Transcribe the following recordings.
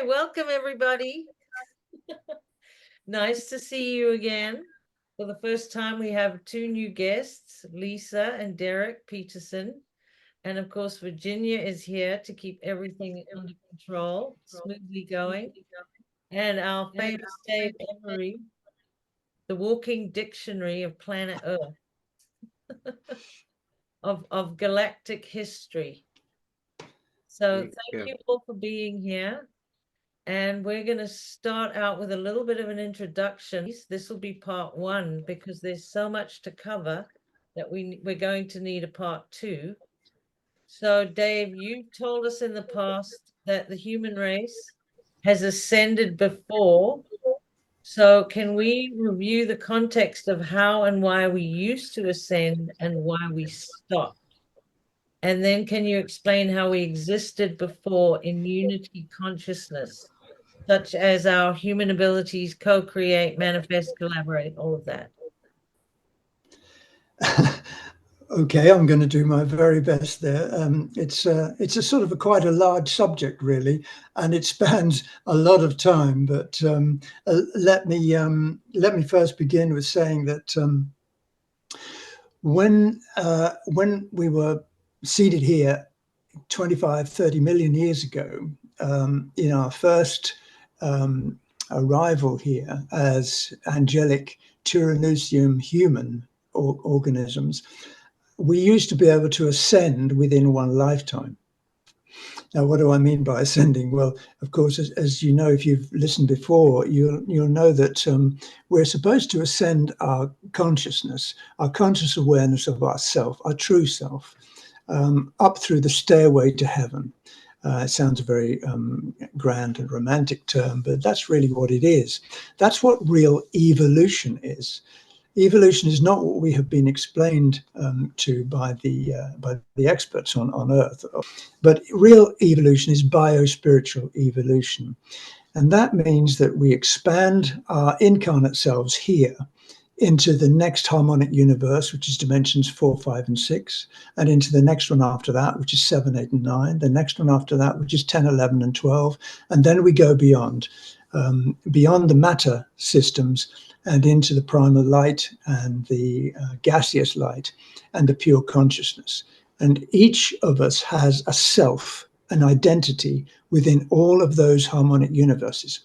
welcome everybody. Nice to see you again. For the first time, we have two new guests, Lisa and Derek Peterson. And of course, Virginia is here to keep everything under control, smoothly going. And our famous Dave Emery, the walking dictionary of planet Earth, of galactic history. So thank you all for being here. And we're going to start out with a little bit of an introduction. This will be part one because there's so much to cover that we're going to need a part two. So, Dave, you told us in the past that the human race has ascended before. So can we review the context of how and why we used to ascend and why we stopped? And then can you explain how we existed before in unity consciousness, such as our human abilities, co-create, manifest, collaborate, all of that? Okay, I'm going to do my very best there. It's a sort of quite a large subject, really, and it spans a lot of time. But let me first begin with saying that when we were seated here 25, 30 million years ago, in our first arrival here as angelic Tyrannusium human organisms, we used to be able to ascend within one lifetime. Now, what do I mean by ascending? Well, of course, as you know, if you've listened before, you'll know that we're supposed to ascend our consciousness, our conscious awareness of ourself, our true self, up through the stairway to heaven. It sounds a very grand and romantic term, but that's really what it is. That's what real evolution is. Evolution is not what we have been explained to by the experts on Earth, but real evolution is biospiritual evolution. And that means that we expand our incarnate selves here into the next harmonic universe, which is dimensions 4, 5, and 6, and into the next one after that, which is 7, 8, and 9, the next one after that, which is 10, 11, and 12, and then we go beyond the matter systems and into the primal light and the gaseous light and the pure consciousness. And each of us has a self, an identity within all of those harmonic universes.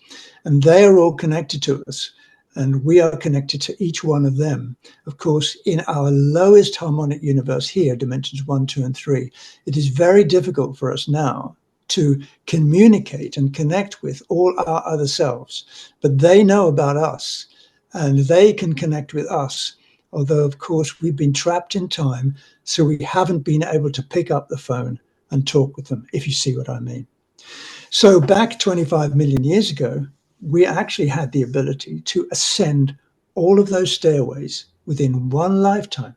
And they are all connected to us. And we are connected to each one of them. Of course, in our lowest harmonic universe here, dimensions 1, 2, and 3, it is very difficult for us now to communicate and connect with all our other selves. But they know about us and they can connect with us. Although, of course, we've been trapped in time, so we haven't been able to pick up the phone and talk with them, if you see what I mean. So back 25 million years ago, we actually had the ability to ascend all of those stairways within one lifetime.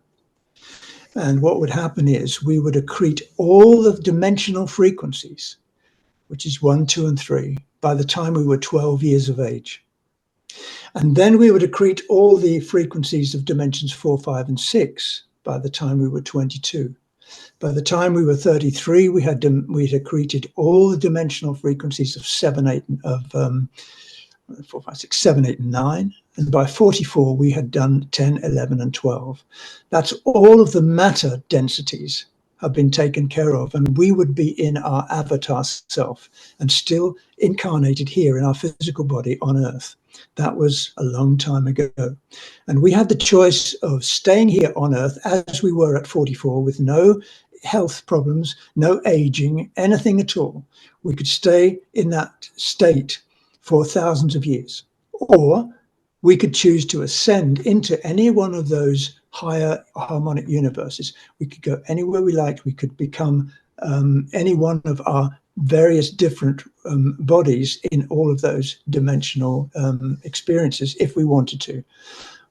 And what would happen is we would accrete all the dimensional frequencies, which is 1, 2, and 3, by the time we were 12 years of age. And then we would accrete all the frequencies of dimensions 4, 5, and 6 by the time we were 22. By the time we were 33, we had accreted all the dimensional frequencies of 7, 8, of 4, 5, 6, 7, 8, and 9. And by 44, we had done 10, 11, and 12. That's all of the matter densities have been taken care of, and we would be in our avatar self and still incarnated here in our physical body on Earth. That was a long time ago. And we had the choice of staying here on Earth as we were at 44 with no health problems, no aging, anything at all. We could stay in that state for thousands of years. Or we could choose to ascend into any one of those higher harmonic universes. We could go anywhere we liked. We could become any one of our various different bodies in all of those dimensional experiences if we wanted to,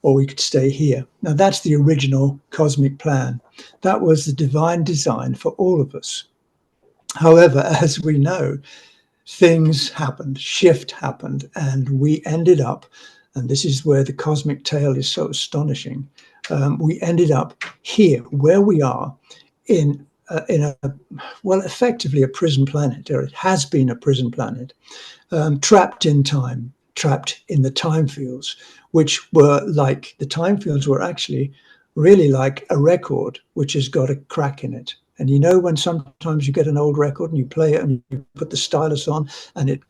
or we could stay here. Now that's the original cosmic plan. That was the divine design for all of us. However, as we know, things happened, shift happened, and we ended up, and this is where the cosmic tale is so astonishing, we ended up here, where we are, in a, well, effectively a prison planet, or it has been a prison planet. trapped in time, trapped in the time fields, which were like, the time fields were actually really like a record which has got a crack in it. And you know, when sometimes you get an old record and you play it and you put the stylus on and it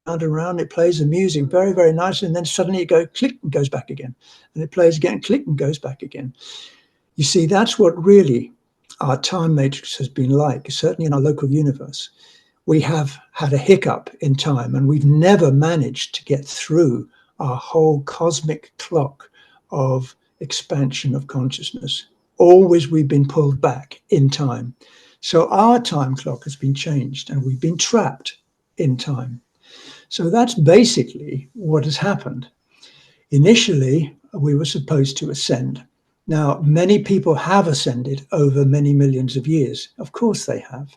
round and round, it plays the music very, very nicely, and then suddenly it goes click and goes back again. And it plays again, click and goes back again. You see, that's what really our time matrix has been like, certainly in our local universe. We have had a hiccup in time, and we've never managed to get through our whole cosmic clock of expansion of consciousness. Always we've been pulled back in time. So our time clock has been changed, and we've been trapped in time. So that's basically what has happened. Initially, we were supposed to ascend. Now, many people have ascended over many millions of years. Of course they have.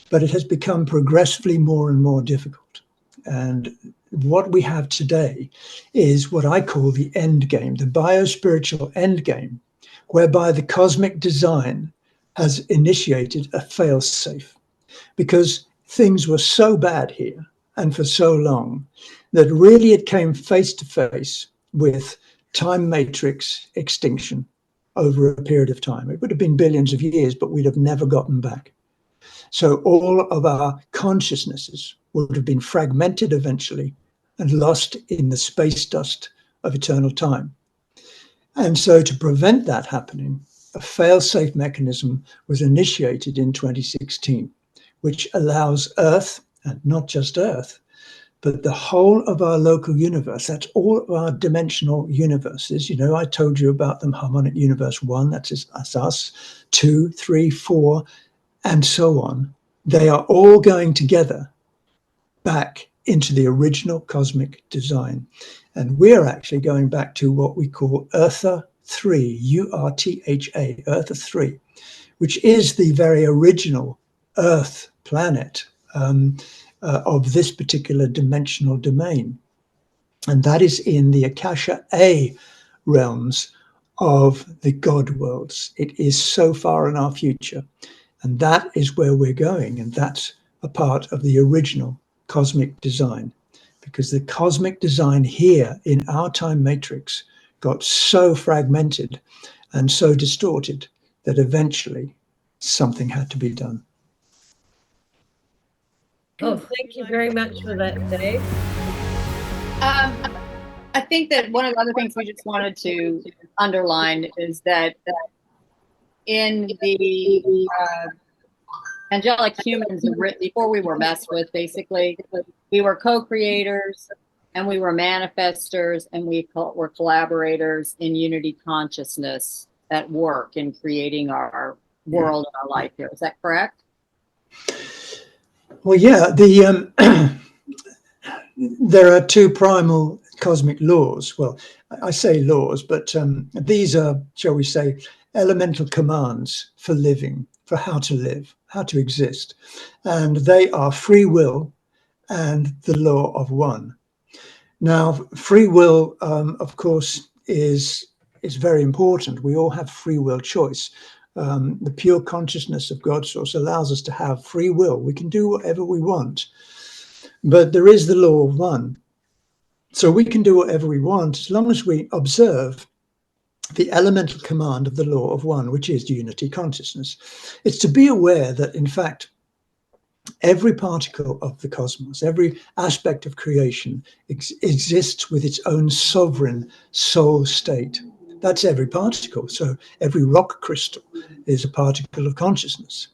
But it has become progressively more and more difficult. And what we have today is what I call the end game, the biospiritual end game, whereby the cosmic design has initiated a fail-safe, because things were so bad here and for so long that really it came face to face with time matrix extinction over a period of time. It would have been billions of years, but we'd have never gotten back. So all of our consciousnesses would have been fragmented eventually and lost in the space dust of eternal time. And so to prevent that happening, a fail-safe mechanism was initiated in 2016, which allows Earth, and not just Earth, but the whole of our local universe, that's all of our dimensional universes. You know, I told you about them: harmonic universe 1, that's us, 2, 3, 4, and so on. They are all going together back into the original cosmic design. And we're actually going back to what we call Eartha 3, U-R-T-H-A, Eartha 3, which is the very original Earth planet of this particular dimensional domain. And that is in the Akasha A realms of the God worlds. It is so far in our future. And that is where we're going. And that's a part of the original cosmic design, because the cosmic design here in our time matrix got so fragmented and so distorted that eventually something had to be done. Oh, thank you very much for that, Dave. I think that one of the other things we just wanted to underline is that in the angelic humans, before we were messed with, basically, we were co-creators and we were manifestors, and we were collaborators in unity consciousness at work in creating our world and our life here. Is that correct? Well, yeah, there are two primal cosmic laws. Well, I say laws, but these are, shall we say, elemental commands for living, for how to live, how to exist. And they are free will and the law of one. Now, free will, of course, is very important. We all have free will choice. The pure consciousness of God source allows us to have free will. We can do whatever we want. But there is the law of one. So we can do whatever we want as long as we observe the elemental command of the law of one, which is unity consciousness. It's to be aware that, in fact, every particle of the cosmos, every aspect of creation exists with its own sovereign soul state. That's every particle. So every rock crystal is a particle of consciousness.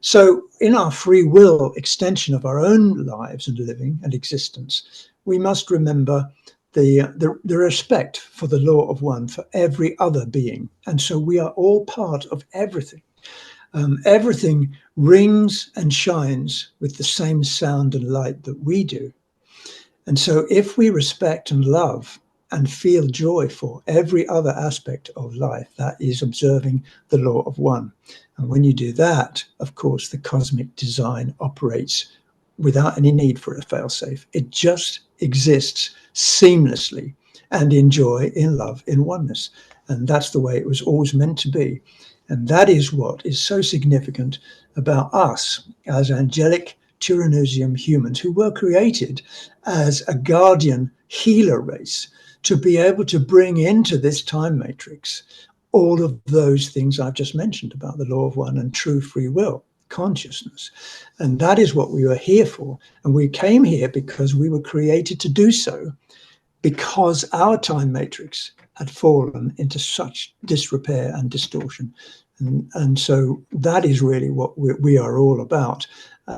So in our free will extension of our own lives and living and existence, we must remember the respect for the law of one for every other being. And so we are all part of everything. Everything rings and shines with the same sound and light that we do. And so if we respect and love and feel joy for every other aspect of life, that is observing the law of one. And when you do that, of course, the cosmic design operates without any need for a failsafe. It just exists seamlessly and in joy, in love, in oneness. And that's the way it was always meant to be. And that is what is so significant about us as angelic Tyrannusium humans, who were created as a guardian healer race to be able to bring into this time matrix all of those things I've just mentioned about the law of one and true free will, consciousness. And that is what we were here for. And we came here because we were created to do so, because our time matrix had fallen into such disrepair and distortion. And so that is really what we are all about.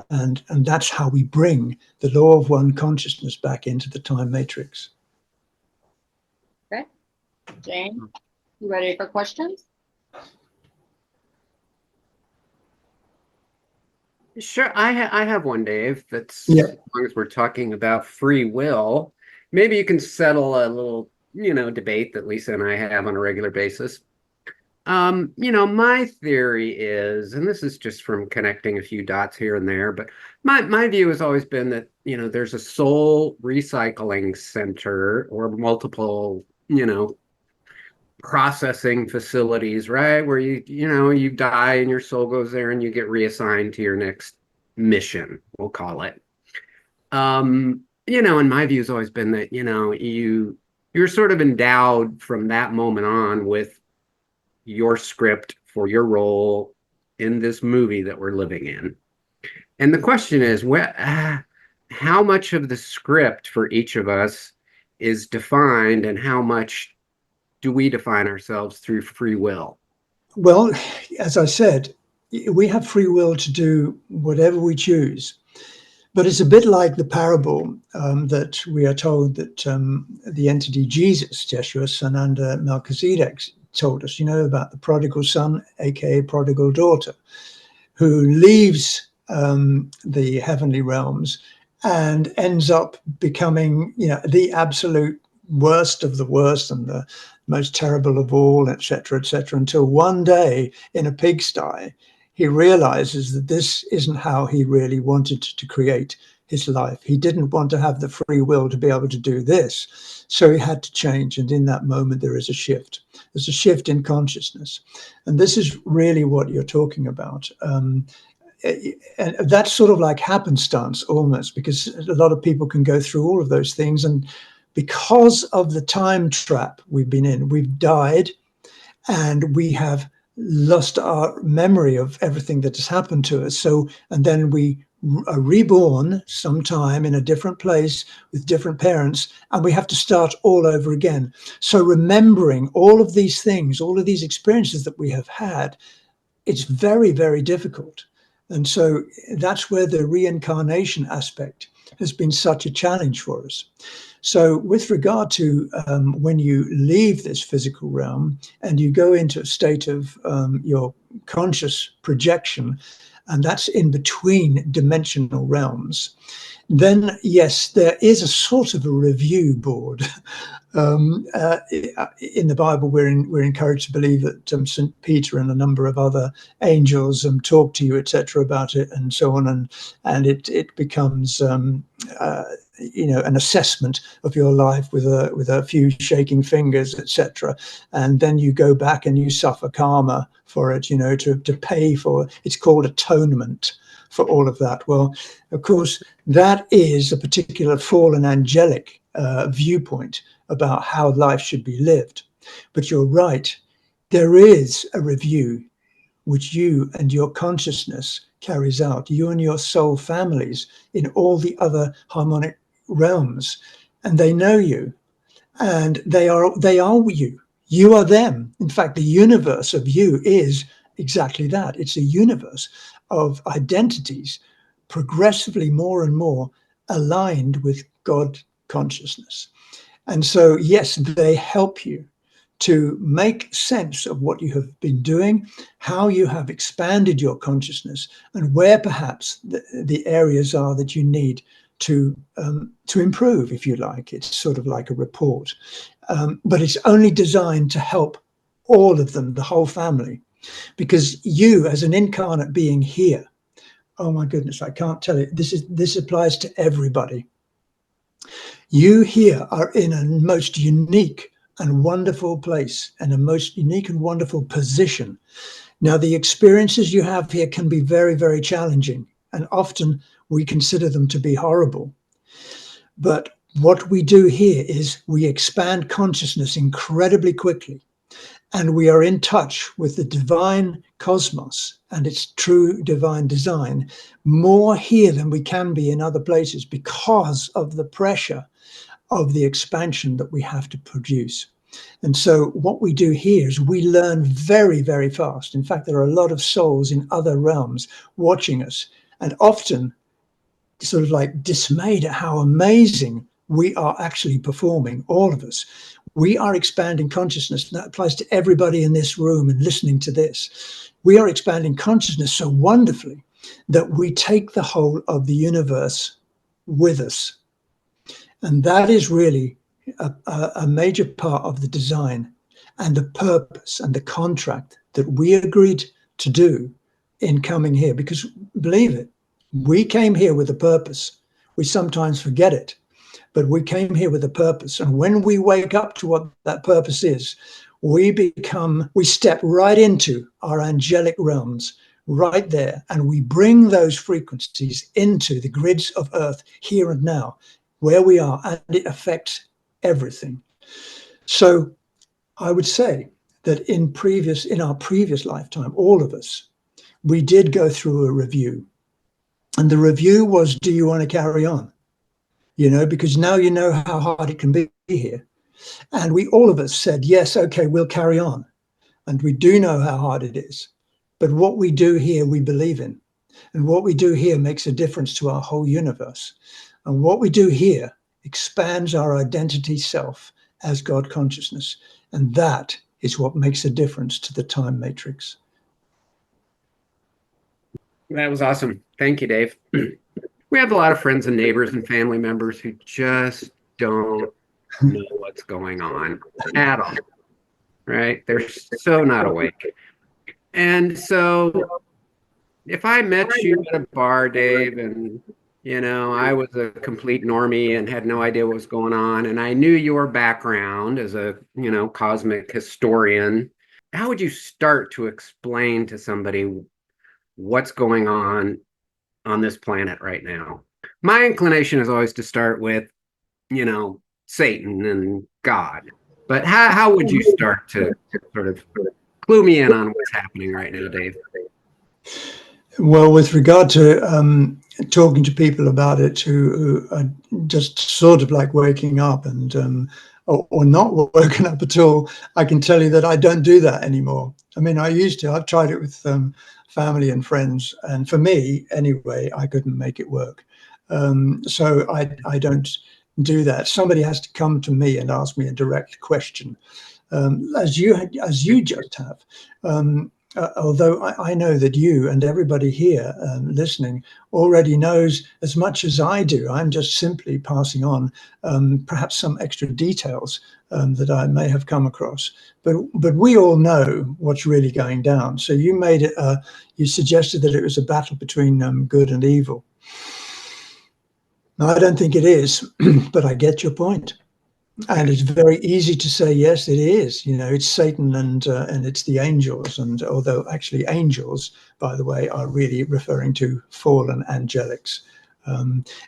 And that's how we bring the law of one consciousness back into the time matrix. Okay. Jane, you ready for questions? Sure, I have one, Dave. That's Yeah. as long as we're talking about free will. Maybe you can settle a little, debate that Lisa and I have on a regular basis. My theory is, and this is just from connecting a few dots here and there, but my view has always been that, there's a soul recycling center or multiple, processing facilities, right? Where you die and your soul goes there and you get reassigned to your next mission, we'll call it. And my view has always been that, you're sort of endowed from that moment on with your script for your role in this movie that we're living in. And the question is, how much of the script for each of us is defined, and how much do we define ourselves through free will? Well, as I said, we have free will to do whatever we choose. But it's a bit like the parable that we are told that the entity Jesus, Jeshua, Sananda, Melchizedek, told us, about the prodigal son, aka prodigal daughter, who leaves the heavenly realms and ends up becoming, the absolute worst of the worst and the most terrible of all, etc., until one day in a pigsty, he realizes that this isn't how he really wanted to create his life. He didn't want to have the free will to be able to do this. So he had to change. And in that moment, there is a shift. There's a shift in consciousness. And this is really what you're talking about. And that's sort of like happenstance almost, because a lot of people can go through all of those things. And because of the time trap we've been in, we've died and we have lost our memory of everything that has happened to us. And then we are reborn sometime in a different place with different parents, and we have to start all over again. So remembering all of these things, all of these experiences that we have had, it's very, very difficult. And so that's where the reincarnation aspect has been such a challenge for us. So with regard to when you leave this physical realm and you go into a state of your conscious projection, and that's in between dimensional realms, then yes, there is a sort of a review board. In the Bible, we're encouraged to believe that St. Peter and a number of other angels talk to you, etc., about it, and so on, and it becomes an assessment of your life with a few shaking fingers, etc., and then you go back and you suffer karma for it, to pay for. It's called atonement for all of that. Well, of course, that is a particular fallen angelic viewpoint about how life should be lived. But you're right, there is a review which you and your consciousness carries out, you and your soul families in all the other harmonic realms, and they know you, and they are you. You are them. In fact, the universe of you is exactly that. It's a universe of identities progressively more and more aligned with God consciousness. And so, yes, they help you to make sense of what you have been doing, how you have expanded your consciousness, and where perhaps the areas are that you need to improve, if you like. It's sort of like a report. But it's only designed to help all of them, the whole family, because you as an incarnate being here, oh my goodness, I can't tell you, this applies to everybody. You here are in a most unique and wonderful place and a most unique and wonderful position. Now, the experiences you have here can be very, very challenging. And often we consider them to be horrible. But what we do here is we expand consciousness incredibly quickly, and we are in touch with the divine cosmos and its true divine design more here than we can be in other places because of the pressure of the expansion that we have to produce. And so what we do here is we learn very, very fast. In fact, there are a lot of souls in other realms watching us, and often sort of like dismayed at how amazing we are actually performing, all of us. We are expanding consciousness, and that applies to everybody in this room and listening to this. We are expanding consciousness so wonderfully that we take the whole of the universe with us. And that is really a major part of the design and the purpose and the contract that we agreed to do in coming here. Because believe it, we came here with a purpose. We sometimes forget it, but we came here with a purpose. And when we wake up to what that purpose is, we step right into our angelic realms right there. And we bring those frequencies into the grids of Earth here and now, where we are, and it affects everything. So I would say that in our previous lifetime, all of us, we did go through a review. And the review was, do you want to carry on? Because now you know how hard it can be here. And all of us said, yes, okay, we'll carry on. And we do know how hard it is. But what we do here, we believe in. And what we do here makes a difference to our whole universe. And what we do here expands our identity self as God consciousness. And that is what makes a difference to the time matrix. That was awesome. Thank you, Dave. We have a lot of friends and neighbors and family members who just don't know what's going on at all, right? They're so not awake. And so if I met you at a bar, Dave, and I was a complete normie and had no idea what was going on, and I knew your background as a, cosmic historian, how would you start to explain to somebody what's going on this planet right now? My inclination is always to start with, Satan and God. But how would you start to sort of clue me in on what's happening right now, Dave? Well, with regard to talking to people about it who are just sort of like waking up and or not woken up at all, I can tell you that I don't do that anymore. I mean, I used to. I've tried it with family and friends, and for me, anyway, I couldn't make it work. So I don't do that. Somebody has to come to me and ask me a direct question, as you just have. Although I know that you and everybody here listening already knows as much as I do. I'm just simply passing on perhaps some extra details that I may have come across. But we all know what's really going down. So you made it. You suggested that it was a battle between good and evil. Now, I don't think it is, but I get your point. And it's very easy to say, yes, it is. It's Satan and it's the angels. And although actually angels, by the way, are really referring to fallen angelics.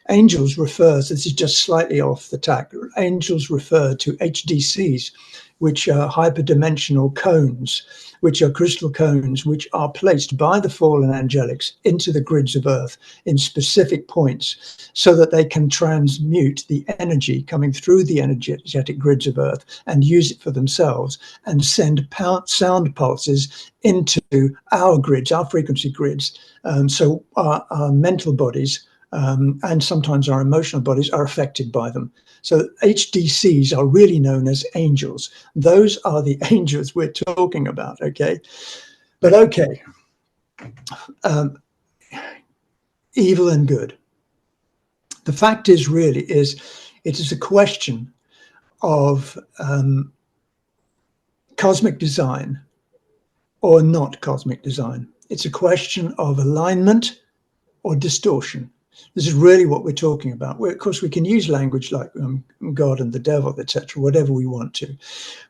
Angels refers, this is just slightly off the tack, angels refer to HDCs, which are hyperdimensional cones, which are crystal cones, which are placed by the fallen angelics into the grids of Earth in specific points so that they can transmute the energy coming through the energetic grids of Earth and use it for themselves and send sound pulses into our grids, our frequency grids. So our mental bodies and sometimes our emotional bodies are affected by them. So HDCs are really known as angels. Those are the angels we're talking about, okay? But okay, evil and good. The fact is really it is a question of cosmic design or not cosmic design. It's a question of alignment or distortion. This is really what we're talking about. Of course, we can use language like God and the devil, etc., whatever we want to.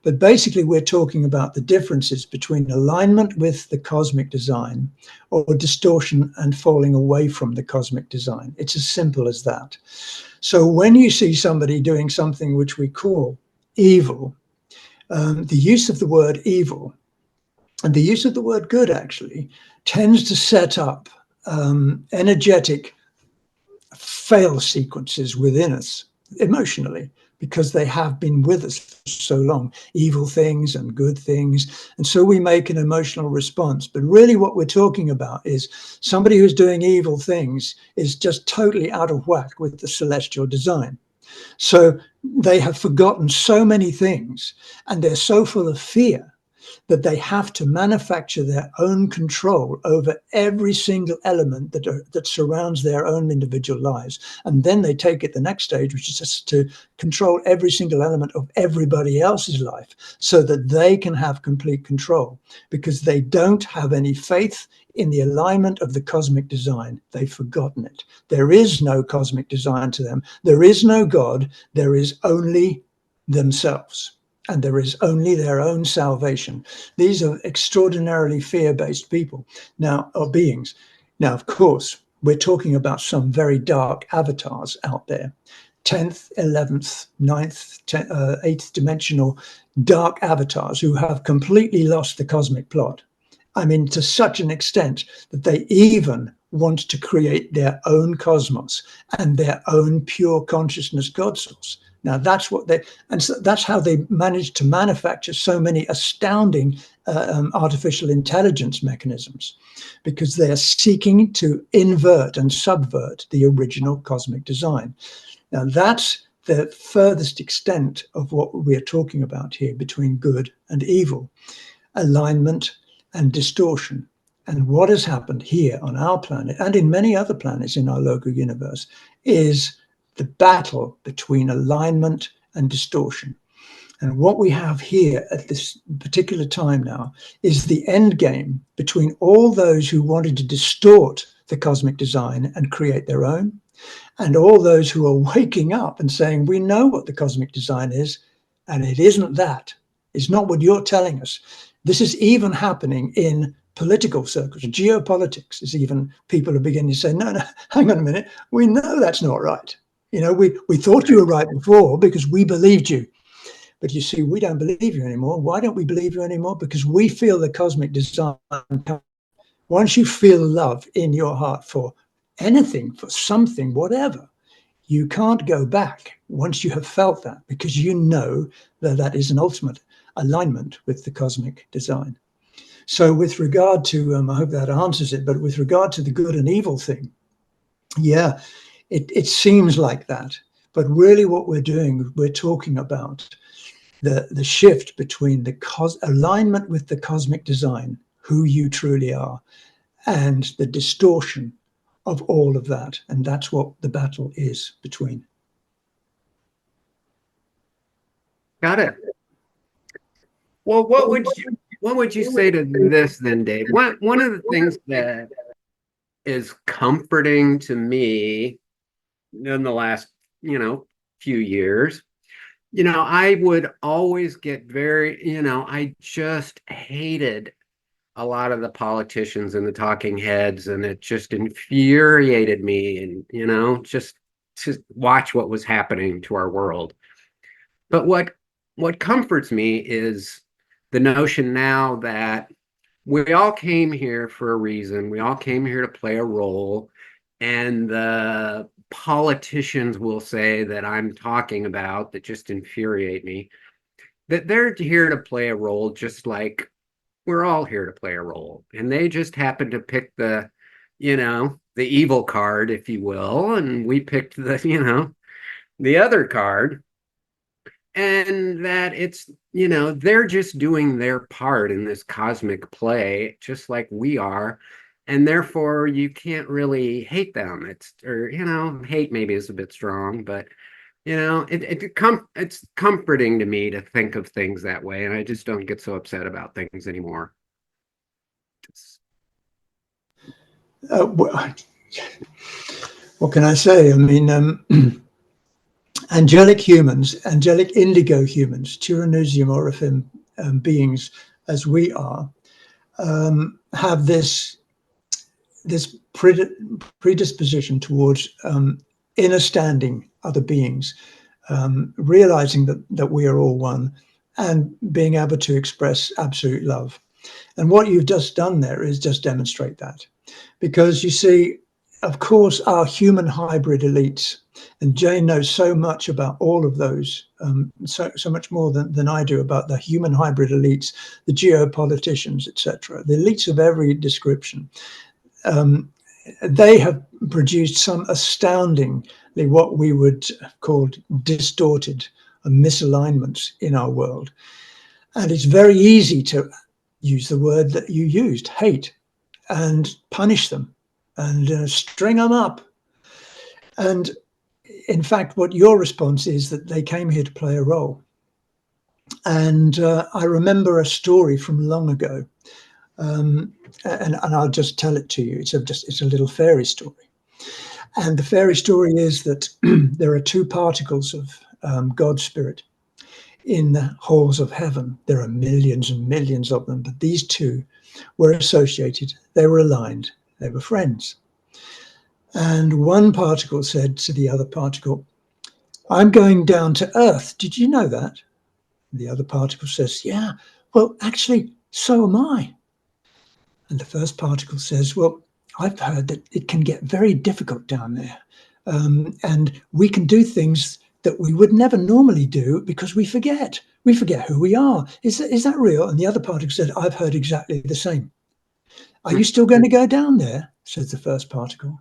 But basically, we're talking about the differences between alignment with the cosmic design or distortion and falling away from the cosmic design. It's as simple as that. So when you see somebody doing something which we call evil, the use of the word evil and the use of the word good actually tends to set up energetic fail sequences within us emotionally, because they have been with us for so long, evil things and good things. And so we make an emotional response. But really what we're talking about is somebody who's doing evil things is just totally out of whack with the celestial design. So they have forgotten so many things, and they're so full of fear that they have to manufacture their own control over every single element that surrounds their own individual lives. And then they take it the next stage, which is just to control every single element of everybody else's life so that they can have complete control, because they don't have any faith in the alignment of the cosmic design. They've forgotten it. There is no cosmic design to them. There is no God. There is only themselves. And there is only their own salvation. These are extraordinarily fear-based people now, or beings. Now, of course, we're talking about some very dark avatars out there. 10th, 11th, 9th, 8th dimensional dark avatars who have completely lost the cosmic plot. I mean, to such an extent that they even want to create their own cosmos and their own pure consciousness God source. Now, that's what and so that's how they managed to manufacture so many astounding artificial intelligence mechanisms, because they are seeking to invert and subvert the original cosmic design. Now, that's the furthest extent of what we're talking about here between good and evil, alignment and distortion. And what has happened here on our planet and in many other planets in our local universe is the battle between alignment and distortion. And what we have here at this particular time now is the end game between all those who wanted to distort the cosmic design and create their own, and all those who are waking up and saying, we know what the cosmic design is, and it isn't that. It's not what you're telling us. This is even happening in political circles. Geopolitics is even, people are beginning to say, no, hang on a minute. We know that's not right. You know, we thought you were right before because we believed you. But you see, we don't believe you anymore. Why don't we believe you anymore? Because we feel the cosmic design. Once you feel love in your heart for anything, for something, whatever, you can't go back once you have felt that, because you know that that is an ultimate alignment with the cosmic design. So with regard to, I hope that answers it, but with regard to the good and evil thing, yeah, it seems like that. But really what we're doing, we're talking about the shift between the alignment with the cosmic design, who you truly are, and the distortion of all of that. And that's what the battle is between. Got it. Well, what would you say to this then, Dave? One of the things that is comforting to me in the last, few years, I would always get very, I just hated a lot of the politicians and the talking heads, and it just infuriated me, and just to watch what was happening to our world. But what comforts me is the notion now that we all came here for a reason. We all came here to play a role, and the politicians will say that I'm talking about that just infuriate me, that they're here to play a role just like we're all here to play a role. And they just happen to pick the evil card, if you will, and we picked the other card. And that it's, they're just doing their part in this cosmic play, just like we are. And therefore you can't really hate them. Hate maybe is a bit strong, but it's comforting to me to think of things that way. And I just don't get so upset about things anymore. What can I say? I mean, angelic humans, angelic indigo humans, Tyrannusium orifim beings as we are, have this predisposition towards understanding other beings, realizing that we are all one, and being able to express absolute love. And what you've just done there is just demonstrate that. Because you see, of course, our human hybrid elites, and Jane knows so much about all of those, so much more than I do about the human hybrid elites, the geopoliticians, etc., the elites of every description. They have produced some astoundingly what we would call distorted misalignments in our world. And it's very easy to use the word that you used, hate, and punish them and string them up. And in fact, what your response is that they came here to play a role. And I remember a story from long ago, and I'll just tell it to you. It's a little fairy story. And the fairy story is that there are two particles of God's spirit in the halls of heaven. There are millions and millions of them, but these two were associated, they were aligned, they were friends. And one particle said to the other particle, "I'm going down to Earth. Did you know that?" The other particle says, "Yeah, well, actually, so am I." And the first particle says, "Well, I've heard that it can get very difficult down there. And we can do things that we would never normally do because we forget. We forget who we are. Is that real?" And the other particle said, "I've heard exactly the same." "Are you still going to go down there?" says the first particle.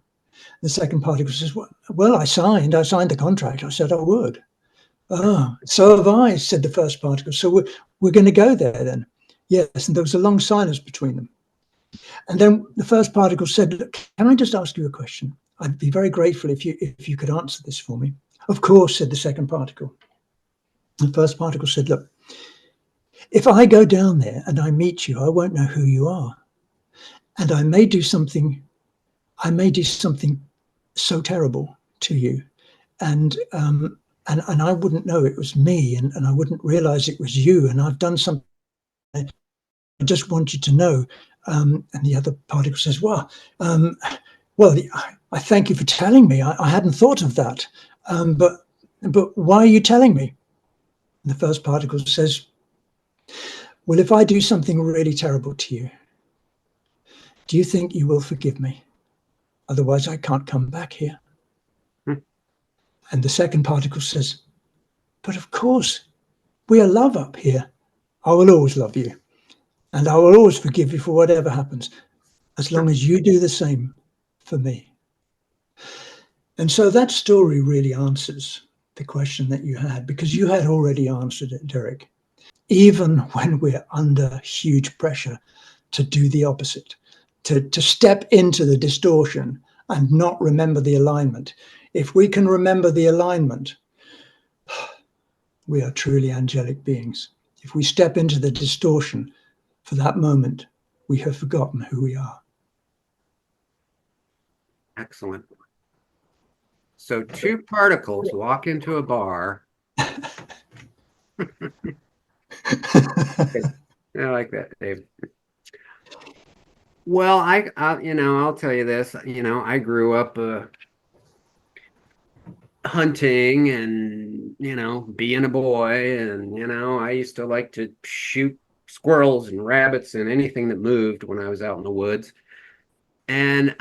The second particle says, "Well, I signed the contract. I said I would." "Oh, so have I," said the first particle. "So we're going to go there then?" "Yes." And there was a long silence between them. And then the first particle said, "Look, can I just ask you a question? I'd be very grateful if you could answer this for me." "Of course," said the second particle. The first particle said, "Look, if I go down there and I meet you, I won't know who you are. And I may do something so terrible to you. And I wouldn't know it was me, and I wouldn't realize it was you. And I've done something. I just want you to know." And the other particle says, "Well, I thank you for telling me. I hadn't thought of that. But why are you telling me?" And the first particle says, "Well, if I do something really terrible to you, do you think you will forgive me? Otherwise, I can't come back here." And the second particle says, "But of course, we are love up here. I will always love you. And I will always forgive you for whatever happens, as long as you do the same for me." And so that story really answers the question that you had, because you had already answered it, Derek. Even when we're under huge pressure to do the opposite, to step into the distortion and not remember the alignment, if we can remember the alignment, we are truly angelic beings. If we step into the distortion, for that moment, we have forgotten who we are. Excellent. So two particles walk into a bar. I like that, Dave. Well, I'll tell you this. I grew up hunting and being a boy, and I used to like to shoot squirrels and rabbits and anything that moved when I was out in the woods. And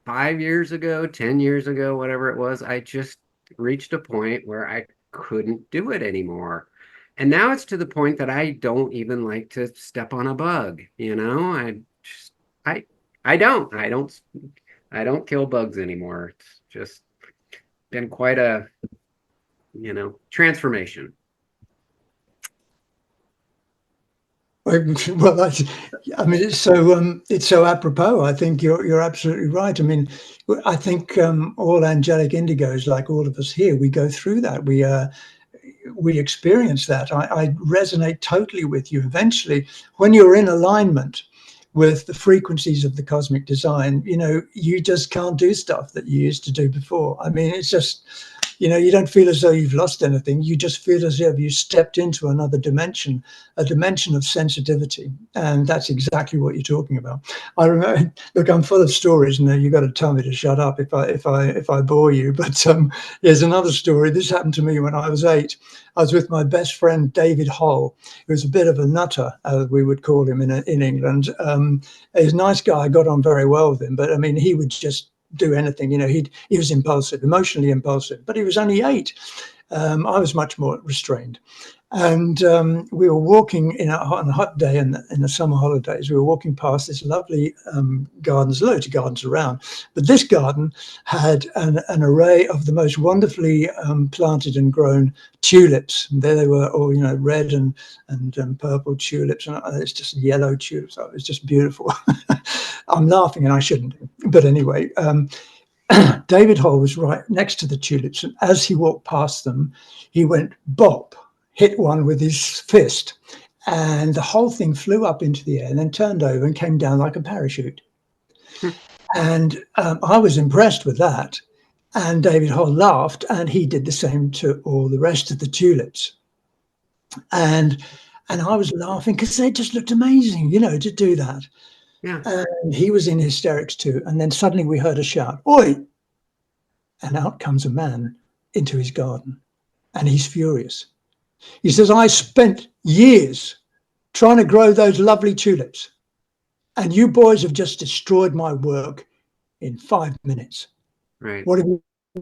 5 years ago, 10 years ago, whatever it was, I just reached a point where I couldn't do it anymore. And now it's to the point that I don't even like to step on a bug. I don't kill bugs anymore. It's just been quite a, transformation. Well, it's so apropos. I think you're absolutely right. I mean, I think all angelic indigos, like all of us here, we go through that. We experience that. I resonate totally with you. Eventually, when you're in alignment with the frequencies of the cosmic design, you know, you just can't do stuff that you used to do before. I mean, it's just, you know, you don't feel as though you've lost anything. You just feel as if you stepped into another dimension, a dimension of sensitivity. And that's exactly what you're talking about. I remember, look, I'm full of stories, and you got to tell me to shut up if I bore you. But here's another story. This happened to me when I was 8. I was with my best friend, David Hull, who was a bit of a nutter, as we would call him in England. He's a nice guy. I got on very well with him, but I mean, he would just do anything. You know, he was impulsive, emotionally impulsive, but he was only 8. I was much more restrained. And we were walking on a hot day in the summer holidays. We were walking past this lovely gardens, loads of gardens around, but this garden had an array of the most wonderfully planted and grown tulips. And there they were, all, you know, red and purple tulips, and it's just yellow tulips. Oh, it was just beautiful. I'm laughing, and I shouldn't, but anyway. David Hall was right next to the tulips, and as he walked past them, he went bop, hit one with his fist, and the whole thing flew up into the air and then turned over and came down like a parachute. And I was impressed with that. And David Hall laughed, and he did the same to all the rest of the tulips. And I was laughing because they just looked amazing, you know, to do that. Yeah. And he was in hysterics too. And then suddenly we heard a shout, "Oi!" And out comes a man into his garden, and he's furious. He says, "I spent years trying to grow those lovely tulips, and you boys have just destroyed my work in 5 minutes. Right. What have you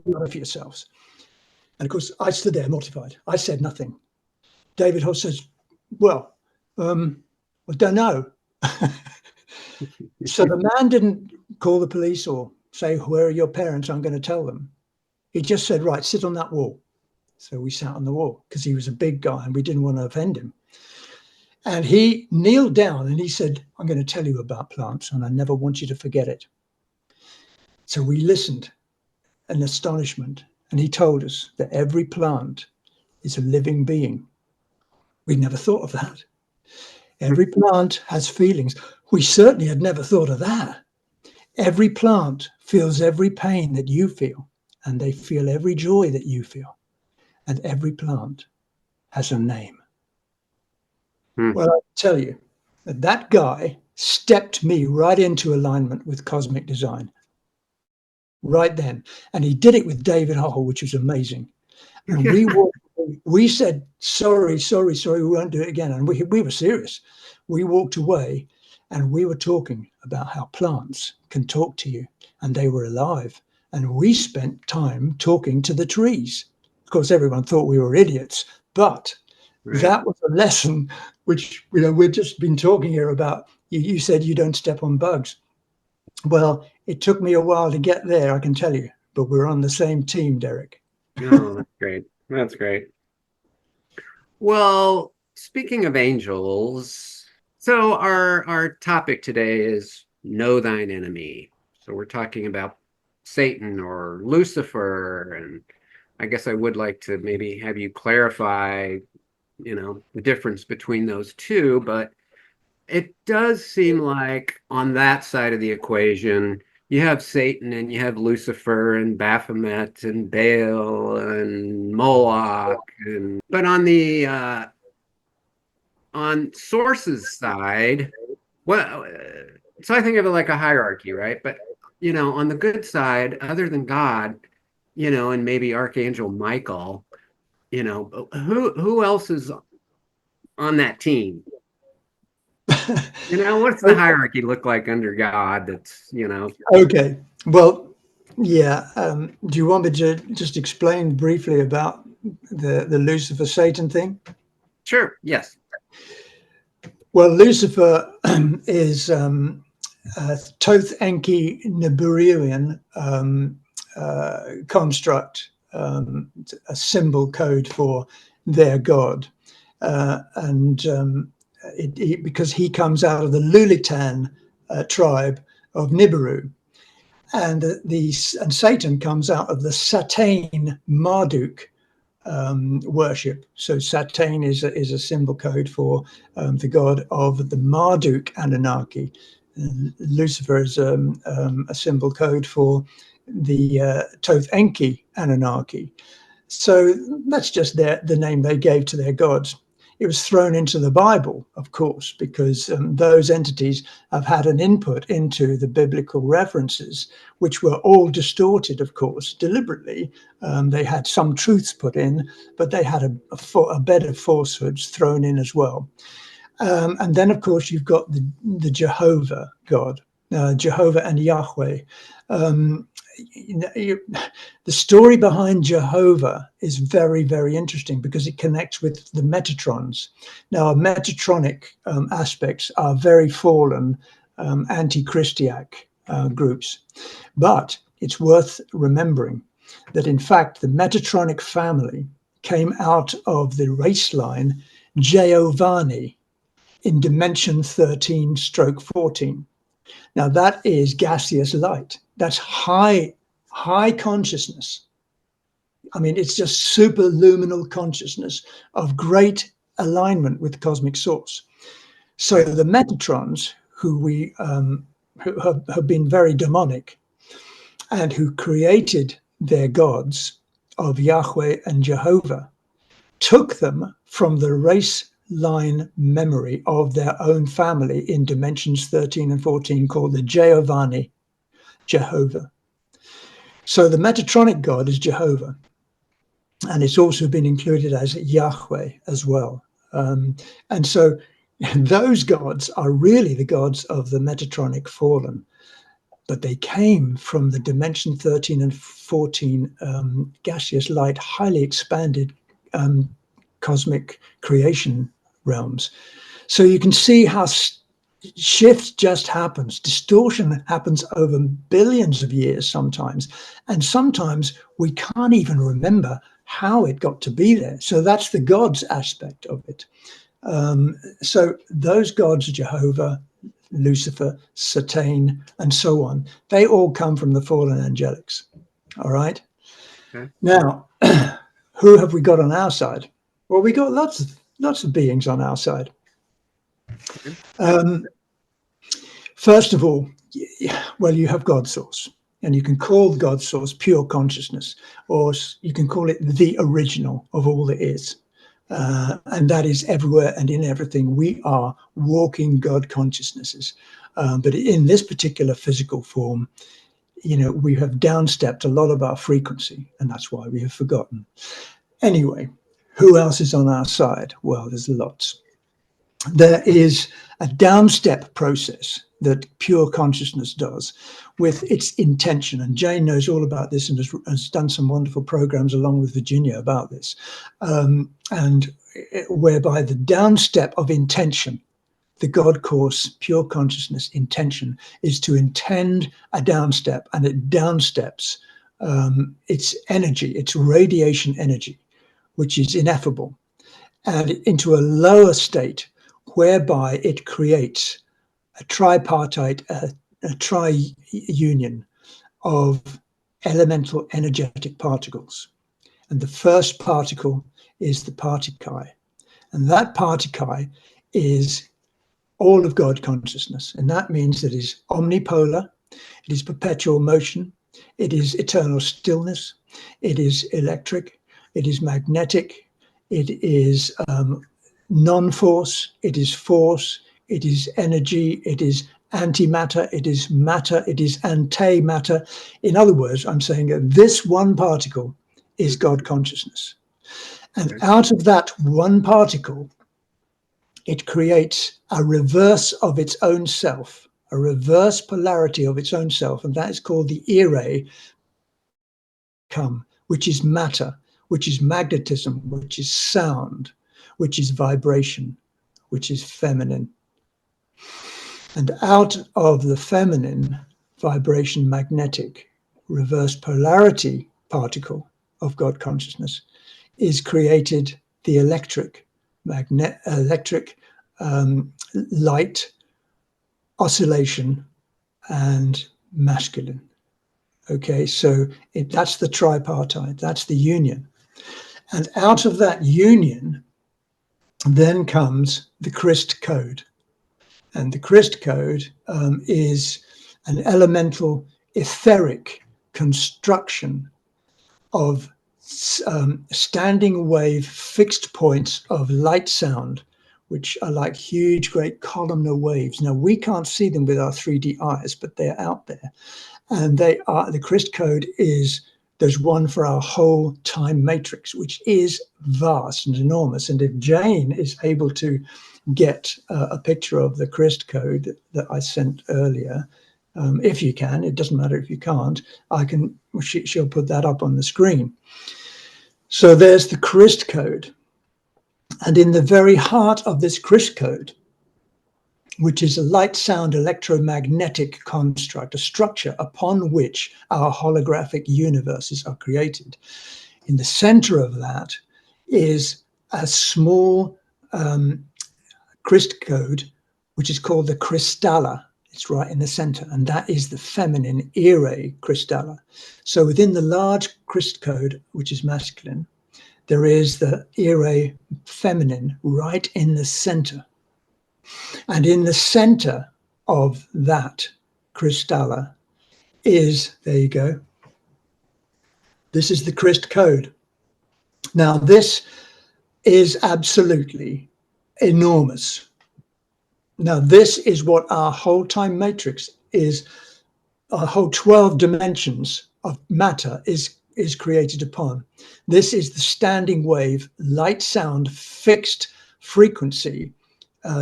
done for yourselves?" And of course, I stood there mortified. I said nothing. David Hoss says, "Well, I don't know." So the man didn't call the police or say, "Where are your parents? I'm going to tell them." He just said, "Right, sit on that wall." So we sat on the wall because he was a big guy and we didn't want to offend him. And he kneeled down and he said, "I'm going to tell you about plants, and I never want you to forget it." So we listened in astonishment, and he told us that every plant is a living being. We'd never thought of that. Every plant has feelings. We certainly had never thought of that. Every plant feels every pain that you feel, and they feel every joy that you feel. And every plant has a name. Well, I tell you, that guy stepped me right into alignment with cosmic design right then. And he did it with David Hull, which was amazing. And we said, sorry, we won't do it again. And we were serious. We walked away, and we were talking about how plants can talk to you, and they were alive. And we spent time talking to the trees. Of course, everyone thought we were idiots, but that was a lesson which, you know, we've just been talking here about. You said you don't step on bugs. Well, it took me a while to get there, I can tell you, but we're on the same team, Derek. Oh, that's great. That's great. Well, speaking of angels, so our topic today is know thine enemy. So we're talking about Satan or Lucifer, and I guess I would like to maybe have you clarify, you know, the difference between those two, but it does seem like on that side of the equation, you have Satan and you have Lucifer and Baphomet and Baal and Moloch, but on the on Source's side, well, so I think of it like a hierarchy, right? But you know, on the good side, other than God, you know, and maybe Archangel Michael, you know, who else is on that team? You know, what's the hierarchy look like under God? That's, you know. Okay. Well, yeah. Do you want me to just explain briefly about the Lucifer Satan thing? Sure. Yes. Well, Lucifer is Toth Enki Nibiruan construct, a symbol code for their god, because he comes out of the Lulitan tribe of Nibiru, and Satan comes out of the Satane Marduk worship. So Satane is a symbol code for the god of the Marduk Anunnaki, Lucifer is a symbol code for the Toth Enki Anunnaki. So that's just the name they gave to their gods. It was thrown into the Bible, of course, because those entities have had an input into the biblical references, which were all distorted, of course, deliberately. They had some truths put in, but they had a bed of falsehoods thrown in as well. And then, of course, you've got the Jehovah God, Jehovah and Yahweh. The story behind Jehovah is very, very interesting because it connects with the Metatrons. Now, Metatronic aspects are very fallen, anti-Christiac groups. But it's worth remembering that, in fact, the Metatronic family came out of the race line Giovanni in dimension 13/14. Now, that is gaseous light. That's high consciousness. I mean, it's just superluminal consciousness of great alignment with cosmic source. So the Metatrons, who have been very demonic and who created their gods of Yahweh and Jehovah, took them from the race line memory of their own family in dimensions 13 and 14 called the Giovanni, Jehovah. So the Metatronic God is Jehovah, and it's also been included as Yahweh as well. And so those gods are really the gods of the Metatronic fallen, but they came from the dimension 13 and 14 gaseous light, highly expanded cosmic creation realms. So you can see how shift just happens. Distortion happens over billions of years sometimes. And sometimes we can't even remember how it got to be there. So that's the gods aspect of it. So those gods, Jehovah, Lucifer, Satan, and so on, they all come from the fallen angelics. All right. Okay. Now, who have we got on our side? Well, we got lots of beings on our side. First of all, well, you have God source, and you can call God source pure consciousness, or you can call it the original of all that is. And that is everywhere and in everything. We are walking God consciousnesses. But in this particular physical form, you know, we have downstepped a lot of our frequency, and that's why we have forgotten. Anyway, who else is on our side? Well, there's lots. There is a downstep process that pure consciousness does with its intention. And Jane knows all about this and has done some wonderful programs along with Virginia about this. And whereby the downstep of intention, the God course, pure consciousness intention, is to intend a downstep, and it downsteps its energy, its radiation energy, which is ineffable, and into a lower state whereby it creates a tripartite, a tri-union of elemental energetic particles. And the first particle is the partikai. And that partikai is all of God consciousness. And that means that it is omnipolar, it is perpetual motion, it is eternal stillness, it is electric, it is magnetic, it is non-force, it is force, it is energy, it is antimatter, it is matter, it is antimatter. In other words, I'm saying that this one particle is God consciousness. And out of that one particle, it creates a reverse of its own self, a reverse polarity of its own self. And that is called the awry, which is matter, which is magnetism, which is sound, which is vibration, which is feminine. And out of the feminine vibration magnetic reverse polarity particle of God consciousness is created the electric light oscillation and masculine. Okay, so that's the tripartite, that's the union. And out of that union then comes the Christ code. And the crystal code is an elemental etheric construction of standing wave fixed points of light sound, which are like huge, great columnar waves. Now, we can't see them with our 3D eyes, but they're out there. And they are, the crystal code is, there's one for our whole time matrix, which is vast and enormous. And if Jane is able to get a picture of the crystal code that I sent earlier, if you can, it doesn't matter if you can't, I can, she'll put that up on the screen. So there's the crystal code. And in the very heart of this crystal code, which is a light sound electromagnetic construct, a structure upon which our holographic universes are created. In the center of that is a small crystal code, which is called the crystalla. It's right in the center, and that is the feminine awry crystalla. So within the large crystal code, which is masculine, there is the awry feminine right in the center. And in the center of that crystalla is, there you go, this is the crystal code. Now, this is absolutely enormous. Now, this is what our whole time matrix is, our whole 12 dimensions of matter is created upon. This is the standing wave, light sound, fixed frequency